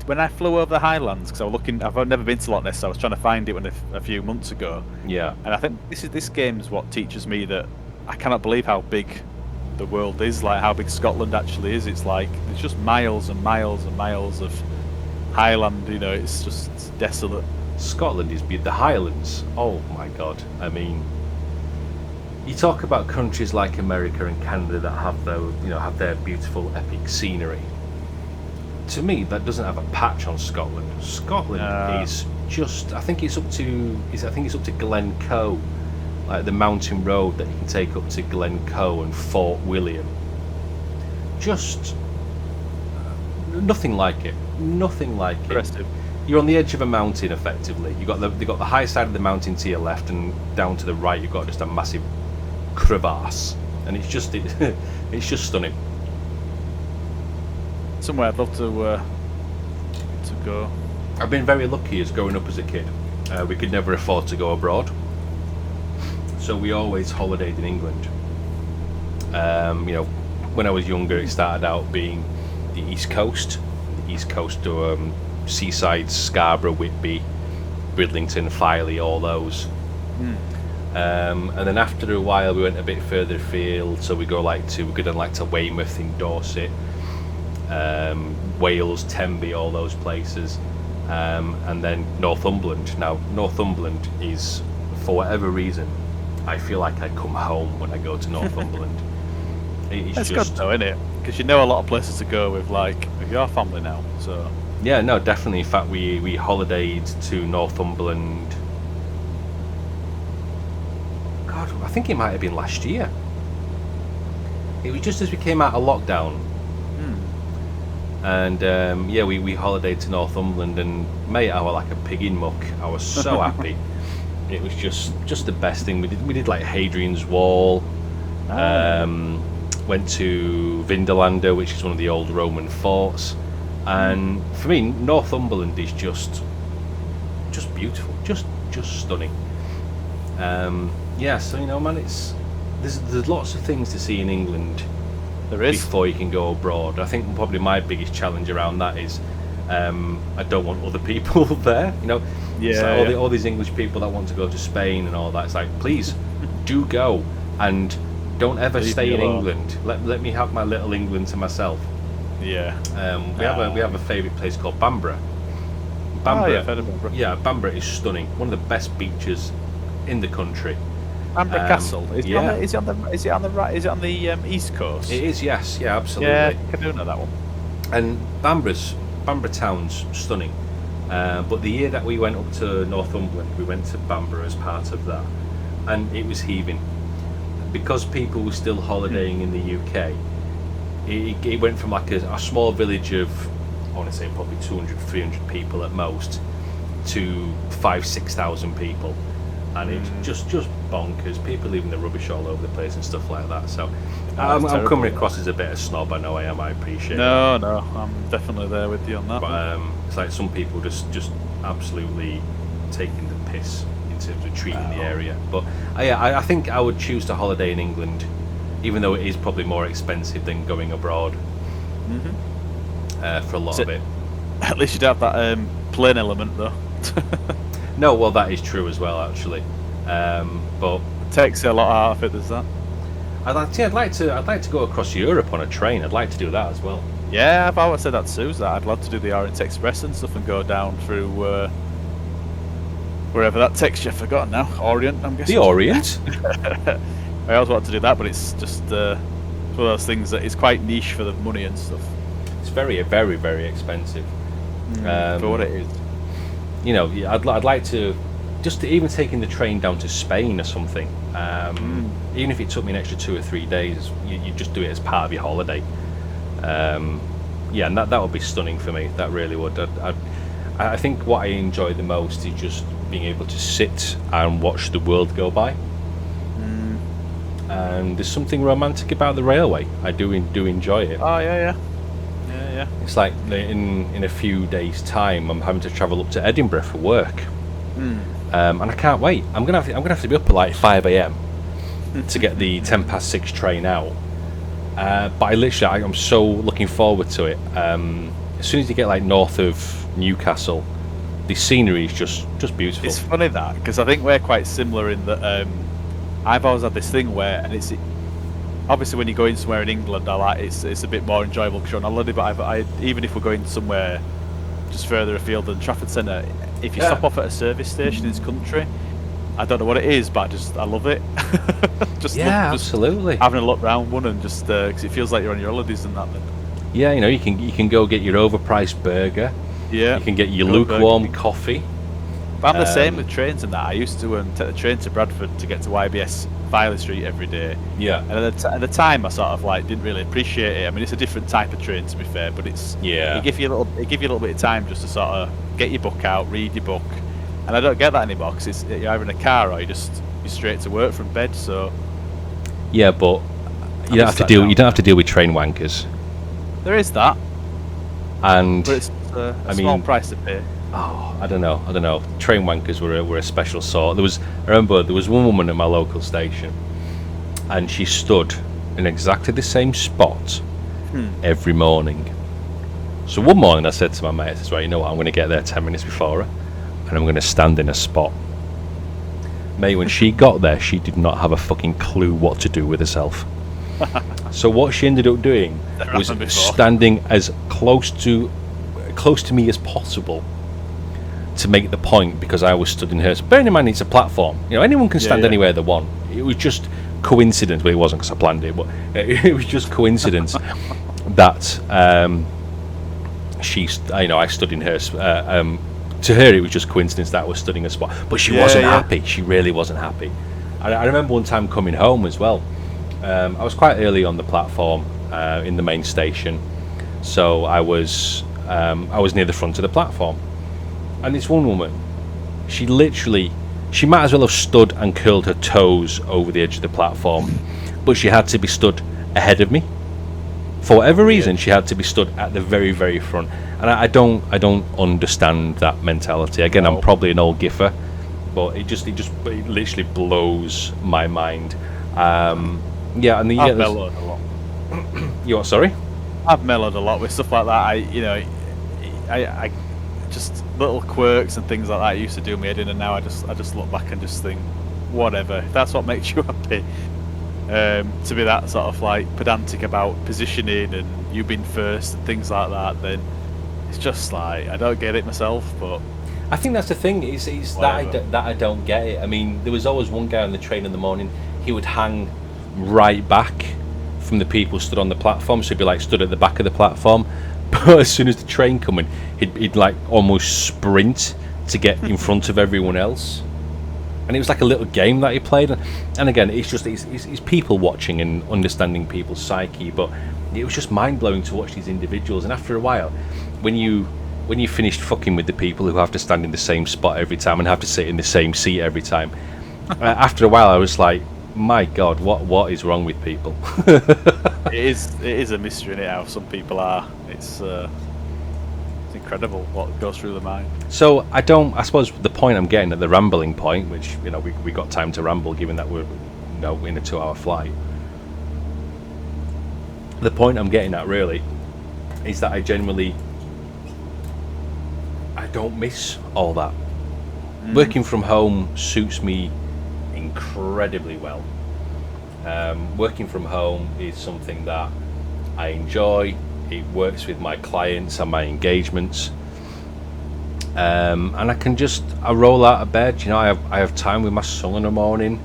when I flew over the Highlands, because I've never been to Loch Ness, so I was trying to find it a few months ago. Yeah. And I think this game is what teaches me that I cannot believe how big the world is, like how big Scotland actually is. It's like there's just miles and miles and miles of highland. You know, it's just desolate. Scotland is the Highlands. Oh my God! I mean, you talk about countries like America and Canada that have their beautiful epic scenery. To me, that doesn't have a patch on Scotland. Scotland is just. I think it's up to Glencoe, like the mountain road that you can take up to Glencoe and Fort William. Just nothing like it. Nothing like it. Impressive. You're on the edge of a mountain, effectively. You've got the high side of the mountain to your left, and down to the right, you've got just a massive crevasse, and it's just It's just stunning. Somewhere I'd love to go. I've been very lucky as growing up as a kid. We could never afford to go abroad, so we always holidayed in England. When I was younger, it started out being the East Coast to Seaside, Scarborough, Whitby, Bridlington, Filey, all those. And then after a while, we went a bit further afield, so we go to Weymouth in Dorset, Wales, Tenby, all those places. And then Northumberland. Now, Northumberland is, for whatever reason, I feel like I come home when I go to Northumberland. It's good though, isn't it? Because you know a lot of places to go with your family now. So yeah, no, definitely. In fact, we holidayed to Northumberland. God, I think it might have been last year. It was just as we came out of lockdown. And we holidayed to Northumberland, and mate, I was like a pig in muck. I was so happy. It was just the best thing. We did like Hadrian's Wall. Went to Vindolanda, which is one of the old Roman forts. And for me, Northumberland is just beautiful, just stunning. So man, there's lots of things to see in England. there is. Before you can go abroad. I think probably my biggest challenge around that is I don't want other people there. It's like all these English people that want to go to Spain and all that. It's like, please do go, and don't ever stay in England. Let me have my little England to myself. Yeah. We have a favourite place called Bamborough. Bamborough is stunning. One of the best beaches in the country. Bamborough Castle. Is it on the east coast? It is, yes, yeah, absolutely. Yeah, I do know that one. And Bamborough town's stunning. But the year that we went up to Northumberland, we went to Bamborough as part of that, and it was heaving. Because people were still holidaying in the UK, it went from like a small village of, I want to say probably 200, 300 people at most, to 5,000-6,000 people. And it's just bonkers. People leaving the rubbish all over the place and stuff like that. So I'm coming across as a bit of a snob. I know I am. I appreciate it. No, I'm definitely there with you on that. But it's like some people just absolutely taking the piss in terms of treating the area. But I think I would choose to holiday in England, even though it is probably more expensive than going abroad. For a lot of it. At least you'd have that plane element, though. No, well, that is true as well, actually. But it takes a lot out of it. There's that. I'd like to go across Europe on a train. I'd like to do that as well. Yeah, I've always said that to Suze. I'd love to do the Orient Express and stuff and go down through wherever that takes you. I've forgotten now. Orient, I'm guessing. The Orient. I always wanted to do that, but it's just one of those things that is quite niche for the money and stuff. It's very, very, very expensive. For what it is. I'd like to even taking the train down to Spain or something. Even if it took me an extra 2 or 3 days, you just do it as part of your holiday. And that would be stunning for me. That really would. I think what I enjoy the most is just being able to sit and watch the world go by. And there's something romantic about the railway. I do enjoy it. Oh yeah. It's like in a few days' time, I'm having to travel up to Edinburgh for work, and I can't wait. I'm gonna have to be up at like 5 a.m. to get the 6:10 train out. But I'm so looking forward to it. As soon as you get like north of Newcastle, the scenery is just beautiful. It's funny that, because I think we're quite similar in that I've always had this thing where, and it's obviously when you're going somewhere in England, it's a bit more enjoyable because you're on holiday. But even if we're going somewhere just further afield than Trafford Centre, if you stop off at a service station in this country, I don't know what it is, but I love it. Absolutely. Having a look round one and just because it feels like you're on your holidays and that. Then. Yeah, you can go get your overpriced burger. Yeah. You can get your lukewarm coffee. But I'm the same with trains and that. I used to take the train to Bradford to get to YBS Filey Street every day. Yeah. And at the time, I sort of didn't really appreciate it. I mean, it's a different type of train, to be fair, but it give you a little bit of time just to sort of get your book out, read your book, and I don't get that anymore because you're either in a car or you're straight to work from bed. So. Yeah, but You don't have to deal. You don't have to deal with train wankers. There is that, And but it's a small price to pay. oh, I don't know. Train wankers were a special sort. I remember there was one woman at my local station, and she stood in exactly the same spot every morning. So one morning I said to my mate, I said, right, you know what, I'm going to get there 10 minutes before her, and I'm going to stand in a spot. Mate, when she got there, she did not have a fucking clue what to do with herself. So what she ended up doing was standing as close to me as possible to make the point, because I was stood in hers. Bearing in mind it's a platform, you know, anyone can stand anywhere they want. It was just coincidence. Well, it wasn't because I planned it, but it was just coincidence that I stood in hers. To her, it was just coincidence that I was studying a spot, but she wasn't happy. She really wasn't happy. I remember one time coming home as well. I was quite early on the platform in the main station, so I was near the front of the platform, and this one woman, she might as well have stood and curled her toes over the edge of the platform, but she had to be stood ahead of me. For whatever reason, she had to be stood at the very, very front, and I don't understand that mentality. Again, I'm probably an old giffer, but it literally blows my mind. I've mellowed a lot. You what? Sorry? I've mellowed a lot with stuff like that. I just little quirks and things like that used to do me head in, and now I just look back and just think, whatever. If that's what makes you happy. To be that sort of like pedantic about positioning and you being first and things like that, then it's just like I don't get it myself. But I think that's the thing. It's that I don't get it. I mean, there was always one guy on the train in the morning. He would hang right back from the people stood on the platform, so he'd be like stood at the back of the platform. But as soon as the train coming, he'd like almost sprint to get in front of everyone else. And it was like a little game that he played. And again, it's people watching and understanding people's psyche. But it was just mind blowing to watch these individuals. And after a while, when you finished fucking with the people who have to stand in the same spot every time and have to sit in the same seat every time, after a while I was like, my God, what is wrong with people? it is a mystery, innit, how some people are. It's incredible what goes through the mind. So I suppose the point I'm getting at, the rambling point, which we got time to ramble given that we're in a 2-hour flight. The point I'm getting at really is that I don't miss all that. Working from home suits me incredibly well. Working from home is something that I enjoy. It works with my clients and my engagements, and I roll out of bed. I have time with my son in the morning.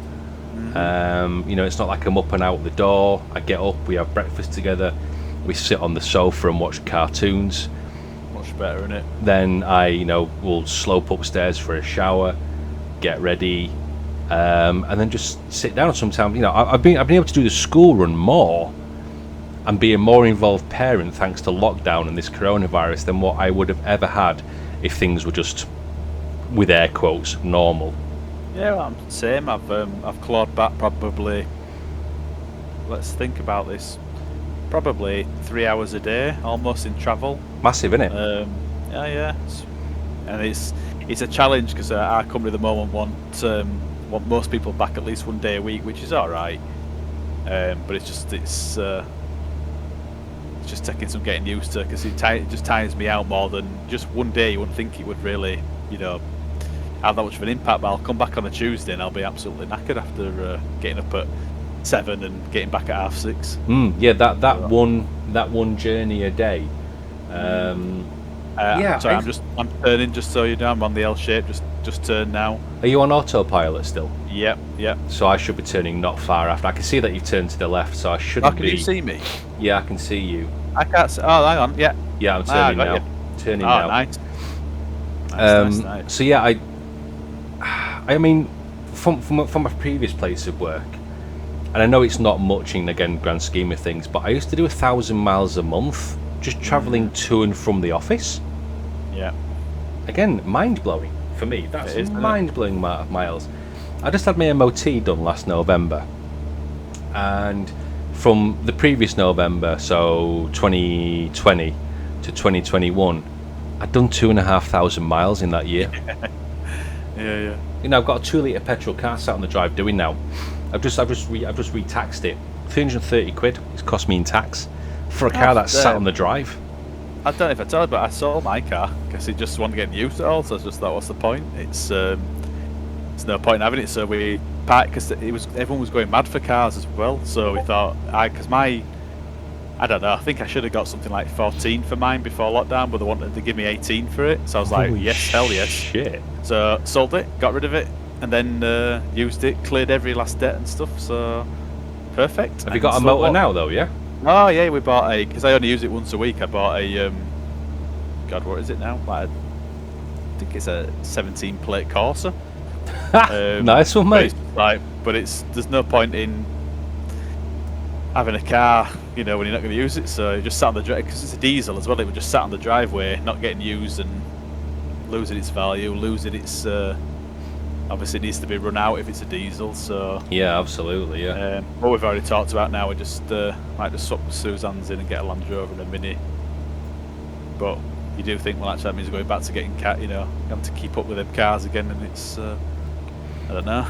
It's not like I'm up and out the door. I get up, we have breakfast together, we sit on the sofa and watch cartoons. Much better, innit? Then I will slope upstairs for a shower, get ready, and then just sit down. Sometimes I've been able to do the school run more and be a more involved parent thanks to lockdown and this coronavirus than what I would have ever had if things were just, with air quotes, normal. Yeah, well, I'm the same. I've clawed back probably. Let's think about this. Probably 3 hours a day, almost in travel. Massive, isn't it? Yeah. And it's a challenge because our company at the moment want most people back at least one day a week, which is all right. But it's just taking some getting used to, because it just tires me out more than just one day. You wouldn't think it would really, have that much of an impact. But I'll come back on a Tuesday and I'll be absolutely knackered after getting up at 7 and getting back at 6:30. Yeah, that one journey a day. Sorry, I'm turning, just so you know. I'm on the L shape. Just turn now. Are you on autopilot still? Yep. So I should be turning not far after. I can see that you've turned to the left, so I shouldn't be. Can you see me? Yeah, I can see you. I can't see. Oh, hang on. Yeah. Yeah, I'm turning now. You. Turning now. Nice. Nice. So yeah, I mean, from my previous place of work, and I know it's not much in, again, grand scheme of things, but I used to do 1,000 miles a month just travelling to and from the office. Yeah. Again, mind blowing for me. That's a mind blowing amount of miles. I just had my MOT done last November, and from the previous November, so 2020 to 2021, I'd done 2,500 miles in that year. Yeah. You know, I've got a 2-litre petrol car sat on the drive doing now. I've just re-taxed it. 330 quid it's cost me in tax for a car that's sat on the drive. I don't know if I told you, but I sold my car because it just wasn't getting used at all. So I just thought, what's the point? It's no point in having it. So we parked because everyone was going mad for cars as well. So we thought, I don't know. I think I should have got something like 14 for mine before lockdown, but they wanted to give me 18 for it. So I was like, yes, hell yes. Shit. So sold it, got rid of it, and then used it, cleared every last debt and stuff. So perfect. Have you got a motor now though? Yeah. Oh yeah, we bought because I only use it once a week. I bought a God, what is it now? Like, I think it's a 17 plate Corsa. Nice one, mate. But there's no point in having a car, you know, when you're not going to use it. So it just sat on the driveway because it's a diesel as well. It would just sat on the driveway, not getting used and losing its value, losing its. Obviously, it needs to be run out if it's a diesel. So yeah, absolutely, yeah. What we've already talked about now, we just might just swap Suzanne's in and get a Land Rover and a Mini. But you do think, well, actually, that means going back to getting having to keep up with them cars again, and it's I don't know.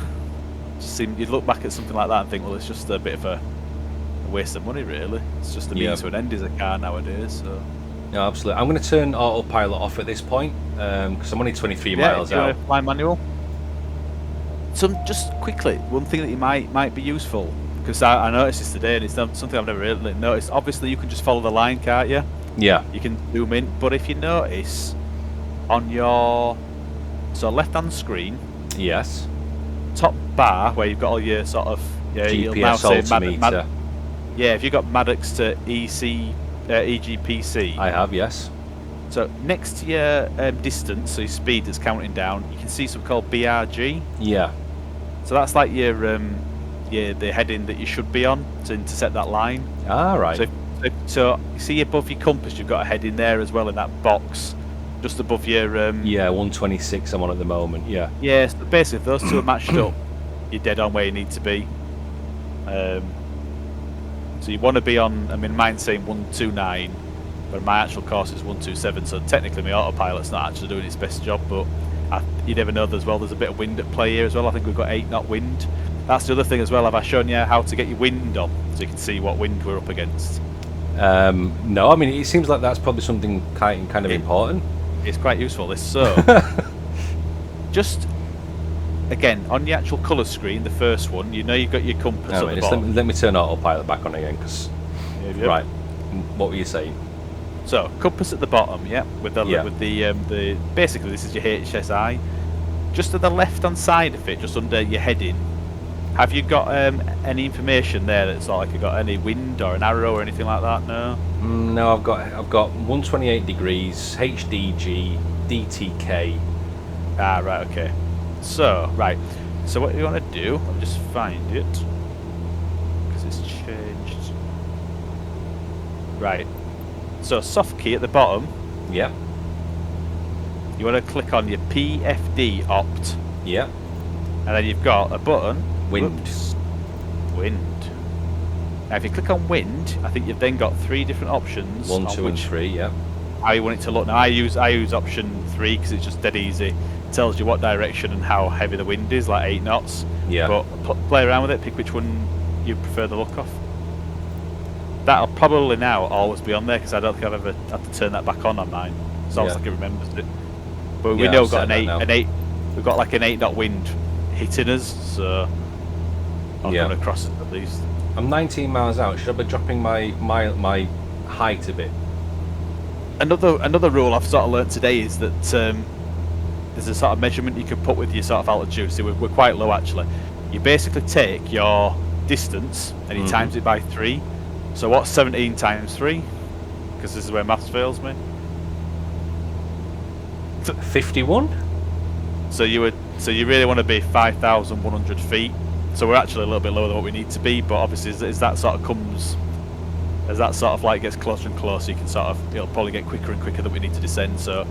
You'd look back at something like that and think, well, it's just a bit of a waste of money, really. It's just a means to an end as a car nowadays. So. No, absolutely. I'm going to turn autopilot off at this point because I'm only 23 miles out. Fly manual. Just quickly, one thing that you might be useful, because I noticed this today, and it's something I've never really noticed. Obviously, you can just follow the line, can't you? Yeah. You can zoom in, but if you notice on your left-hand screen, yes, top bar where you've got all your sort of GPS altimeter. Yeah, if you've got Maddox to EGPC. I have, yes. So next to your distance, so your speed that's counting down, you can see something called BRG. Yeah. So that's like your the heading that you should be on to intercept that line. Ah, right. So you see above your compass, you've got a heading there as well in that box, just above your. Yeah, 126 I'm on at the moment. Yeah. Yeah. So basically, if those two are matched up, you're dead on where you need to be. So you want to be on. I mean, mine's saying 129. But my actual course is 127, so technically my autopilot's not actually doing its best job, but you never know as well. There's a bit of wind at play here as well. I think we've got 8 knot wind. That's the other thing as well. Have I shown you how to get your wind on so you can see what wind we're up against? No, I mean, it seems like that's probably something kind of important. It's quite useful, this. So, just, again, on the actual colour screen, the first one, you know you've got your compass at the bottom. Let me turn autopilot back on again, because... Right, what were you saying? So compass at the bottom, yeah, with the basically this is your HSI. Just to the left hand side of it, just under your heading, have you got any information there that's like you got any wind or an arrow or anything like that? No. No, I've got 128 degrees, HDG, DTK. Ah, right, okay. So what you want to do? I'll just find it because it's changed. Right. So soft key at the bottom. Yep. You want to click on your PFD opt. Yep. And then you've got a button. Wind. Whoops. Wind. Now if you click on wind, I think you've then got 3 different options. 1, 2 and 3, yeah. How you want it to look. Now I use option 3 because it's just dead easy. It tells you what direction and how heavy the wind is, like 8 knots. Yeah. But play around with it, pick which one you prefer the look of. That'll probably now always be on there because I don't think I've ever had to turn that back on mine. It's almost like it remembers it. But we know we've got an 8. We've got like an 8 knot wind hitting us, so I'm going to cross it at least. I'm 19 miles out. Should I be dropping my height a bit? Another rule I've sort of learnt today is that there's a sort of measurement you can put with your sort of altitude. So we're quite low actually. You basically take your distance and you times it by 3. So what's 17 times 3? Because this is where maths fails me. 51. So you really want to be 5,100 feet. So we're actually a little bit lower than what we need to be. But obviously, as that sort of like gets closer and closer, you can it'll probably get quicker and quicker that we need to descend. So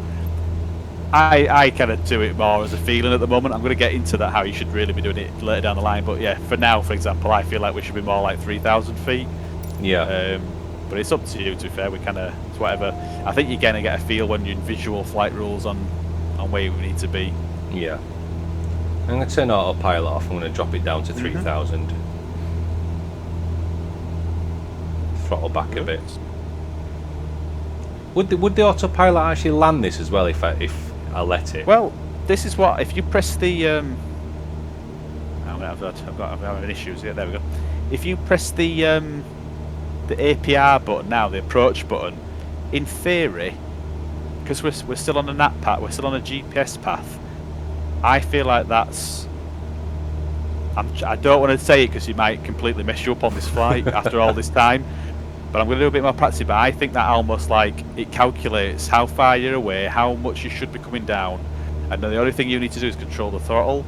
I kind of do it more as a feeling at the moment. I'm going to get into that how you should really be doing it later down the line. But yeah, for now, for example, I feel like we should be more like 3,000 feet. Yeah. But it's up to you. To be fair, we kind of it's whatever. I think you're gonna get a feel when you're in visual flight rules on where you need to be. Yeah. I'm going to turn autopilot off. I'm going to drop it down to 3,000. Throttle back a bit. Would the autopilot actually land this as well if I let it? Well, this is what if you press the. I'm having issues here. There we go. If you press the APR button now, the approach button, in theory, because we're still on a NAT path, we're still on a GPS path. I feel like that's. I don't want to say it because you might completely mess you up on this flight after all this time. But I'm going to do a bit more practice. But I think that almost like it calculates how far you're away, how much you should be coming down, and then the only thing you need to do is control the throttle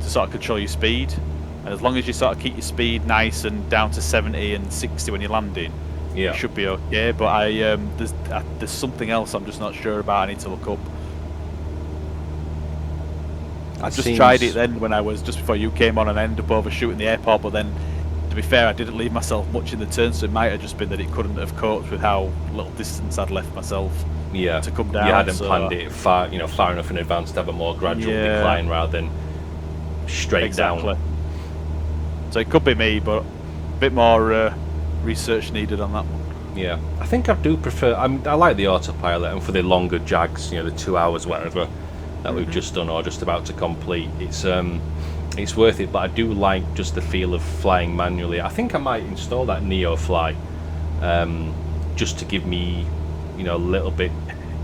to sort of control your speed. And as long as you sort of keep your speed nice and down to 70 and 60 when you're landing, Yeah. you should be okay. But there's something else I'm just not sure about. I need to look up. I just tried it then when I was just before you came on and I ended up overshooting the airport. But then, to be fair, I didn't leave myself much in the turn, so it might have just been that it couldn't have coped with how little distance I'd left myself. Yeah. To come down. You hadn't so planned it far enough in advance to have a more gradual decline rather than straight down. So it could be me, but a bit more research needed on that one. Yeah, I think I do prefer. I like the autopilot, and for the longer jags, the 2 hours, whatever that we've just done or just about to complete, it's worth it. But I do like just the feel of flying manually. I think I might install that Neo Fly, just to give me, a little bit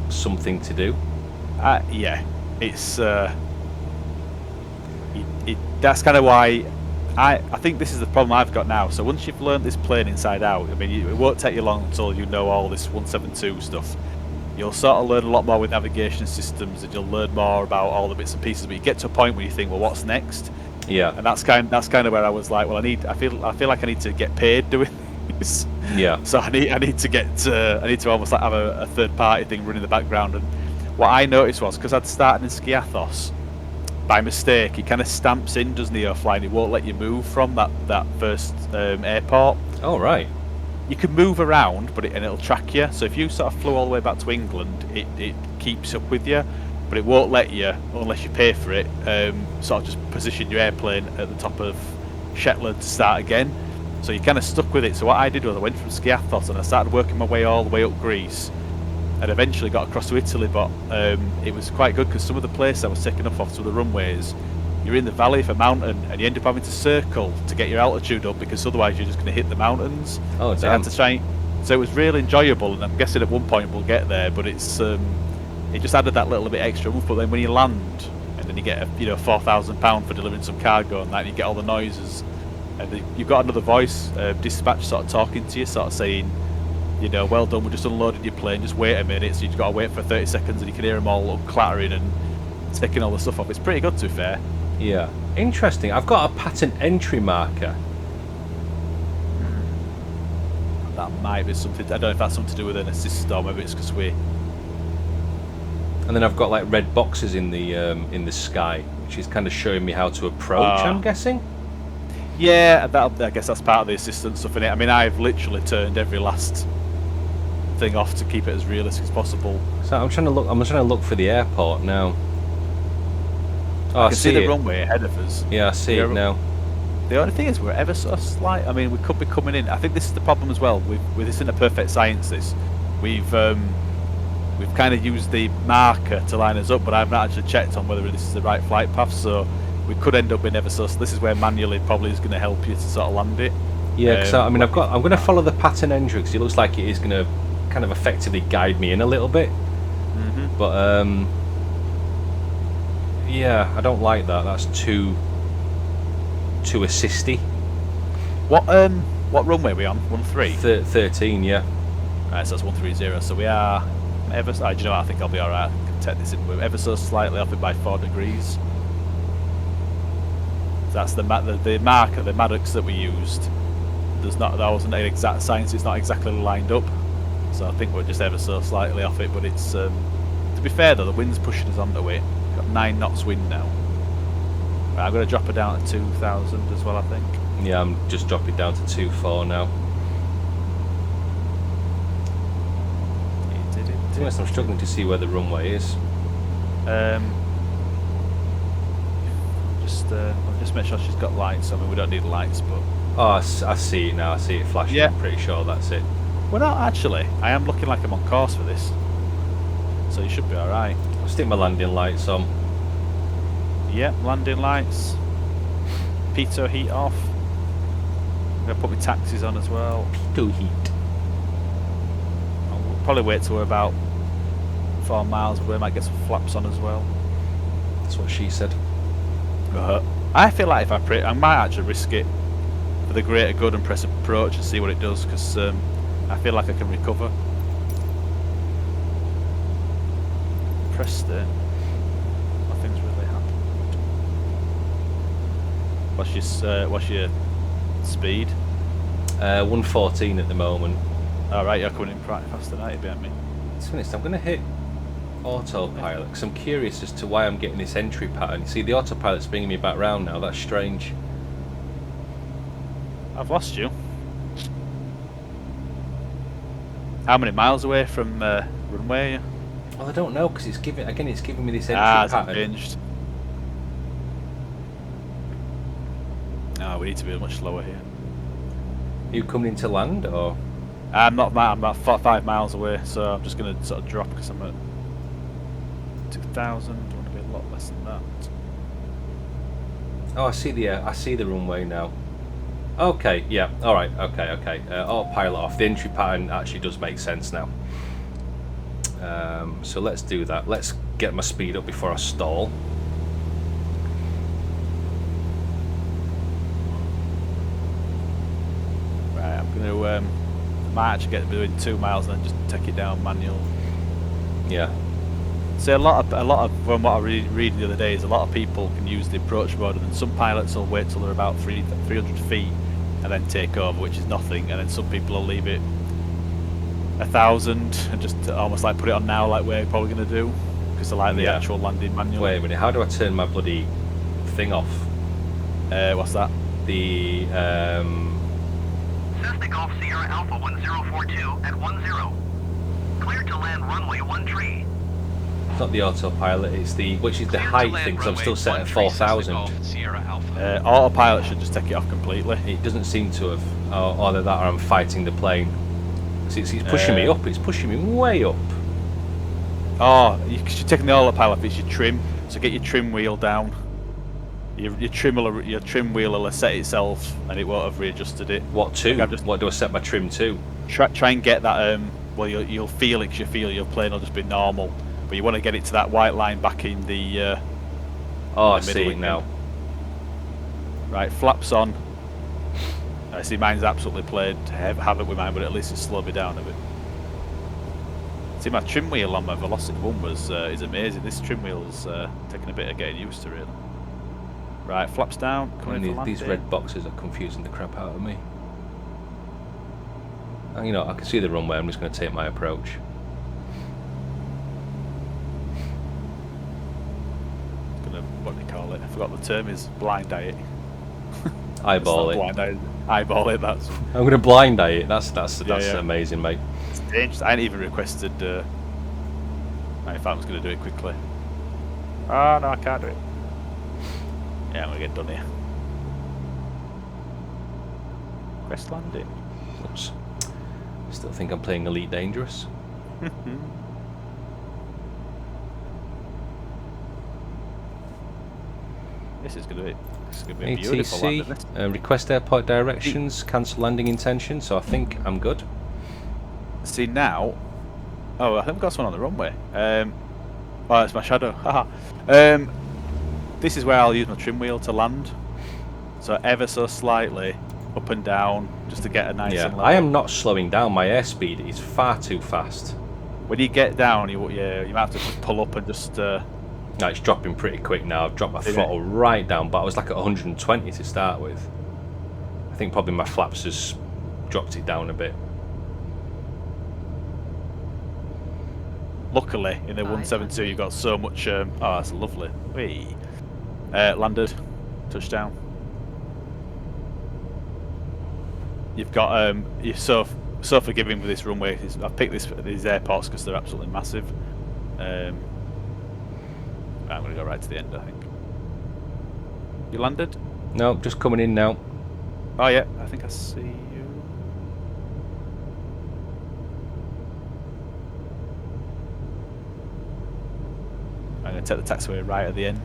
something to do. Yeah, it's that's kind of why. I think this is the problem I've got now. So once you've learned this plane inside out, I mean, it won't take you long until you know all this 172 stuff. You'll sort of learn a lot more with navigation systems, and you'll learn more about all the bits and pieces. But you get to a point where you think, well, what's next? Yeah. And that's kind of where I was like, well, I feel like I need to get paid doing this. Yeah. So I need to almost like have a third party thing running in the background. And what I noticed was because I'd started in Skiathos. By mistake, he kind of stamps in, doesn't he, flying? It won't let you move from that first airport. Oh, right. You can move around, and it'll track you. So if you sort of flew all the way back to England, it keeps up with you, but it won't let you unless you pay for it. Sort of just position your airplane at the top of Shetland to start again. So you're kind of stuck with it. So what I did was I went from Skiathos and I started working my way all the way up Greece. And eventually got across to Italy, but it was quite good because some of the places I was taking off some of the runways, you're in the valley of a mountain and you end up having to circle to get your altitude up because otherwise you're just going to hit the mountains. Oh, so I had to try. So it was really enjoyable, and I'm guessing at one point we'll get there. But it's it just added that little bit extra oomph. But then when you land and then you get £4,000 for delivering some cargo and that, and you get all the noises, and you've got another voice dispatch sort of talking to you, sort of saying, well done, we just unloaded your plane, just wait a minute. So you've got to wait for 30 seconds and you can hear them all clattering and taking all the stuff off. It's pretty good, to be fair. Yeah. Interesting. I've got a patent entry marker. That might be something. I don't know if that's something to do with an assist or maybe it's because we. And then I've got like red boxes in the sky, which is kind of showing me how to approach, I'm guessing. Yeah, I guess that's part of the assistance stuff in it. I mean, I've literally turned every last thing off to keep it as realistic as possible. So I'm trying to look for the airport now. Oh, I can see the it. runway ahead of us. Yeah, I see it now. The only thing is we're ever so slight. I mean, we could be coming in. I think this is the problem as well. With this isn't a perfect science. We've kind of used the marker to line us up, but I've not actually checked on whether this is the right flight path. So we could end up in ever so. This is where manually probably is going to help you to sort of land it. Yeah, because I'm going to follow the pattern entry because it looks like it is going to kind of effectively guide me in a little bit. Mm-hmm. But yeah, I don't like that. That's too assisty. What runway are we on? 13? 13, yeah. Right, so that's 130. So we are ever. Do you know what? I think I'll be all right. I can take this in. We're ever so slightly off it by 4 degrees. That's the marker, the Maddox that we used. That wasn't an exact science. It's not exactly lined up. So I think we're just ever so slightly off it. But it's to be fair though, the wind's pushing us onto it. We've got 9 knots wind now. Right, I'm going to drop it down to 2,000 as well, I think. Yeah, I'm just dropping down to 2.4 now. be honest, I'm struggling to see where the runway is. Just make sure she's got lights. I mean, we don't need lights, but Oh, I see it now. I see it flashing. Yeah. I'm pretty sure that's it. well, not actually. I am looking like I'm on course for this, so you should be all right. I'll stick my landing lights on. Yep, landing lights. Pitot heat off. I'm gonna put my taxis on as well. Pitot heat. I'll probably wait till we're about 4 miles away. Might get some flaps on as well. That's what she said. I feel like if I might actually risk it for the greater good and press approach and see what it does, because I feel like I can recover. Pressed it. Nothing's really happened. What's your speed? 114 at the moment. Alright, you're coming in quite fast tonight behind me. To be honest, I'm going to hit autopilot because I'm curious as to why I'm getting this entry pattern. You see, the autopilot's bringing me back round now. That's strange. I've lost you. How many miles away from runway are you? Well, I don't know because it's giving me this entry It's pattern. unhinged. No, we need to be much slower here. Are you coming into land or? I'm about 5 miles away, so I'm just going to sort of drop because I'm at 2,000. I want to be a lot less than that. Oh, I see the runway now. Okay, yeah, all right, okay. Autopilot off. The entry pattern actually does make sense now. So let's do that. Let's get my speed up before I stall. Right, I'm going to might actually get doing 2 miles and then just take it down manual. Yeah. So a lot of from what I read the other day is a lot of people can use the approach mode, and then some pilots will wait till they're about 300 feet and then take over, which is nothing, and then some people will leave it 1,000 and just almost like put it on now, like we're probably going to do, because they like the actual landing manual. Wait a minute, how do I turn my bloody thing off? What's that? The Cessna Golf Sierra Alpha 1042 at 10. Cleared to land runway 13. it's not the autopilot, it's which is the height thing, because I'm still set at 4,000. Autopilot should just take it off completely. It doesn't seem to have. Either that or I'm fighting the plane. It's pushing me up, it's pushing me way up. Oh, you're taking the autopilot, it's your trim, so get your trim wheel down. Your trim wheel will set itself and it won't have readjusted it. What to? What do I set my trim to? Try and get that, well you'll feel it because you feel your plane will just be normal. But you want to get it to that white line back in the Oh, I in the see middle it now. Right, flaps on. I see mine's absolutely played havoc with mine, but at least it's slowed me down a bit. See, my trim wheel on my Velocity 1 is amazing. This trim wheel's taking a bit of getting used to, really. Right, flaps down. These red boxes are confusing the crap out of me. And, you know, I can see the runway. I'm just going to take my approach. What do you call it? I forgot the term is blind eye it. Eyeball it. Blind eye, eyeball it. That's. I'm going to blind eye it. That's Yeah. amazing, mate. It's dangerous. I hadn't even requested. In fact, I was going to do it quickly. Oh no, I can't do it. Yeah, I'm going to get done here. Quest landing. Oops. Still think I'm playing Elite Dangerous. This is going to be a beautiful landing. ATC, request airport directions, cancel landing intention, so I think I'm good. See now, oh, I think we've got someone on the runway. Oh, it's my shadow. Haha. This is where I'll use my trim wheel to land. So ever so slightly up and down, just to get a nice and level. I am not slowing down. My airspeed is far too fast. When you get down, you might have to just pull up and just. No, it's dropping pretty quick now. I've dropped my throttle right down, but I was like at 120 to start with. I think probably my flaps has dropped it down a bit. Luckily, in the 172, you've got so much. Oh, that's lovely. Whee. Landed, touchdown. You've got so forgiving with this runway. I've picked these airports because they're absolutely massive. I'm going to go right to the end, I think. You landed? No, just coming in now. Oh yeah, I think I see you. I'm going to take the taxiway right at the end.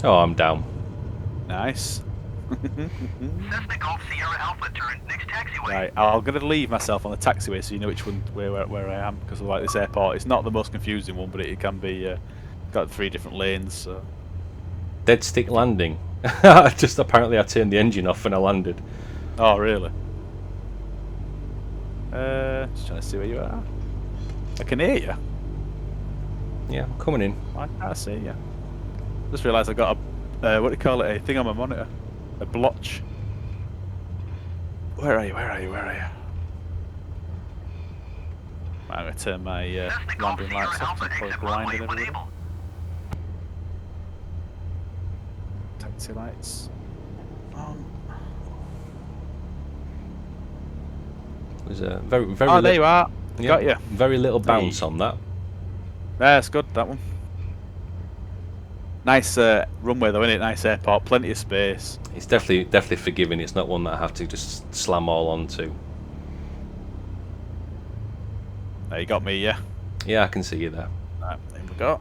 Oh, I'm down. Nice. Cessna Golf Sierra Alpha, turn next taxiway. Right, I'm going to leave myself on the taxiway so you know which one where I am, because like this airport, it's not the most confusing one, but it can be got 3 different lanes. So. Dead stick landing. Just apparently I turned the engine off when I landed. Oh really? Just trying to see where you are. I can hear you. Yeah, I'm coming in. I can't see you. Just realised I got a what do you call it? A thing on my monitor. A blotch. Where are you? Where are you? Where are you? I'm going to turn my Cessna Golf landing Sierra lights off. Alpha, I'm probably exit blinded runway everybody. 1 able. Taxi lights on. There's a very Oh, there you are. yeah, Got you. very little bounce on that. That's good, that one. Nice runway though, isn't it? Nice airport, plenty of space. It's definitely forgiving. It's not one that I have to just slam all onto. There, you got me, yeah. Yeah, I can see you there. Right, there we go.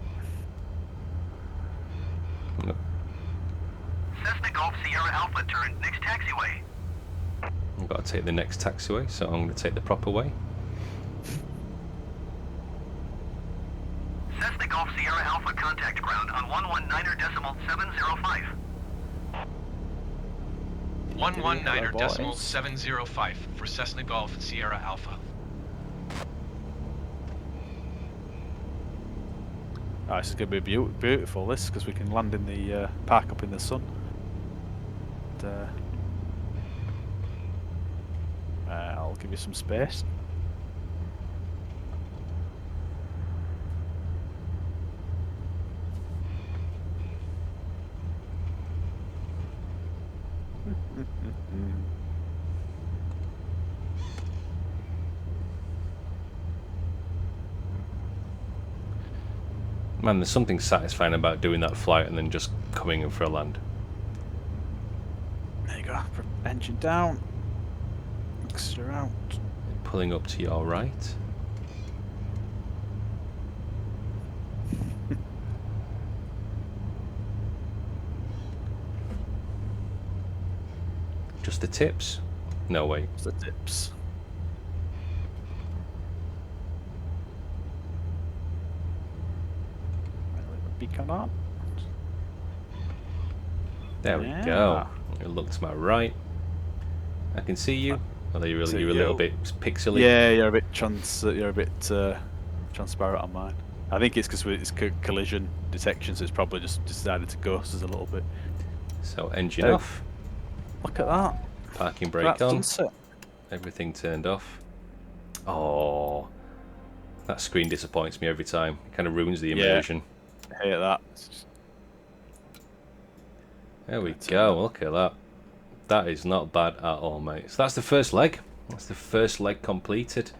Cessna Golf Sierra Alpha, turn next taxiway. I've got to take the next taxiway, so I'm going to take the proper way. Cessna Golf Sierra Alpha, contact ground on 119.705. 119.705 for Cessna Golf Sierra Alpha. Oh, this is going to be beautiful, this, because we can land in the park up in the sun. And, I'll give you some space. Man, there's something satisfying about doing that flight and then just coming in for a land. There you go. Engine down. Extra out. Pulling up to your right. Just the tips? No, wait. That's the tips. Beacon on. There we go. You look to my right. I can see you. Although you're a little bit pixely. Yeah, you're a bit transparent on mine. I think it's because it's collision detection, so it's probably just decided to ghost us a little bit. So engine off. Look at that. Parking brake That's on. sunset. Everything turned off. Oh, that screen disappoints me every time. It kind of ruins the immersion. I hate that. There we go. Look at that. That is not bad at all, mate. So that's the first leg. That's the first leg completed.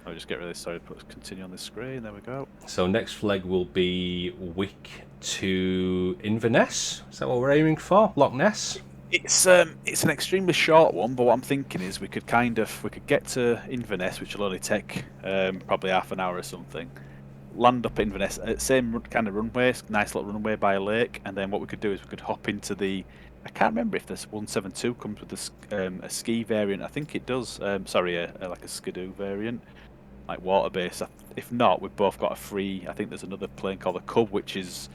I'll just get rid of this. Sorry, continue on the screen. There we go. So next leg will be Wick to Inverness. Is that what we're aiming for? Loch Ness. It's an extremely short one, but what I'm thinking is we could get to Inverness, which will only take probably half an hour or something. Land up Inverness at same kind of runway, nice little runway by a lake, and then what we could do is we could hop into the. I can't remember if this 172 comes with a ski variant. I think it does. Sorry, like a skidoo variant, like water based. If not, we've both got a free. I think there's another plane called the Cub, which is.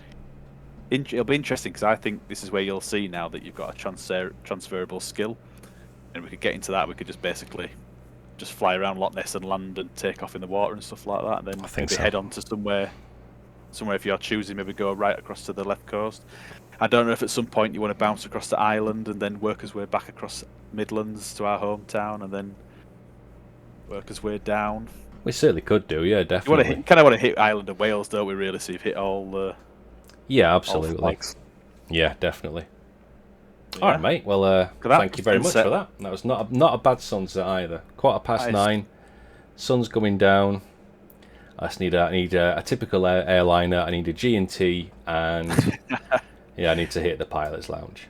It'll be interesting because I think this is where you'll see now that you've got a transferable skill, and we could get into that. We could just basically fly around Loch Ness and land and take off in the water and stuff like that, and then maybe head on to somewhere somewhere if you're choosing, maybe go right across to the left coast. I don't know if at some point you want to bounce across to Ireland and then work his way back across Midlands to our hometown and then work his way down. We certainly could do, yeah, You definitely. kind of want to hit Ireland and Wales, don't we? Really, so you've hit all the absolutely. flags. Yeah, definitely. Yeah. All right, mate. Well, thank you very much for that. That was not a bad sunset either. 9:15. Sun's going down. I need a typical airliner. I need a G&T, and yeah, I need to hit the pilot's lounge.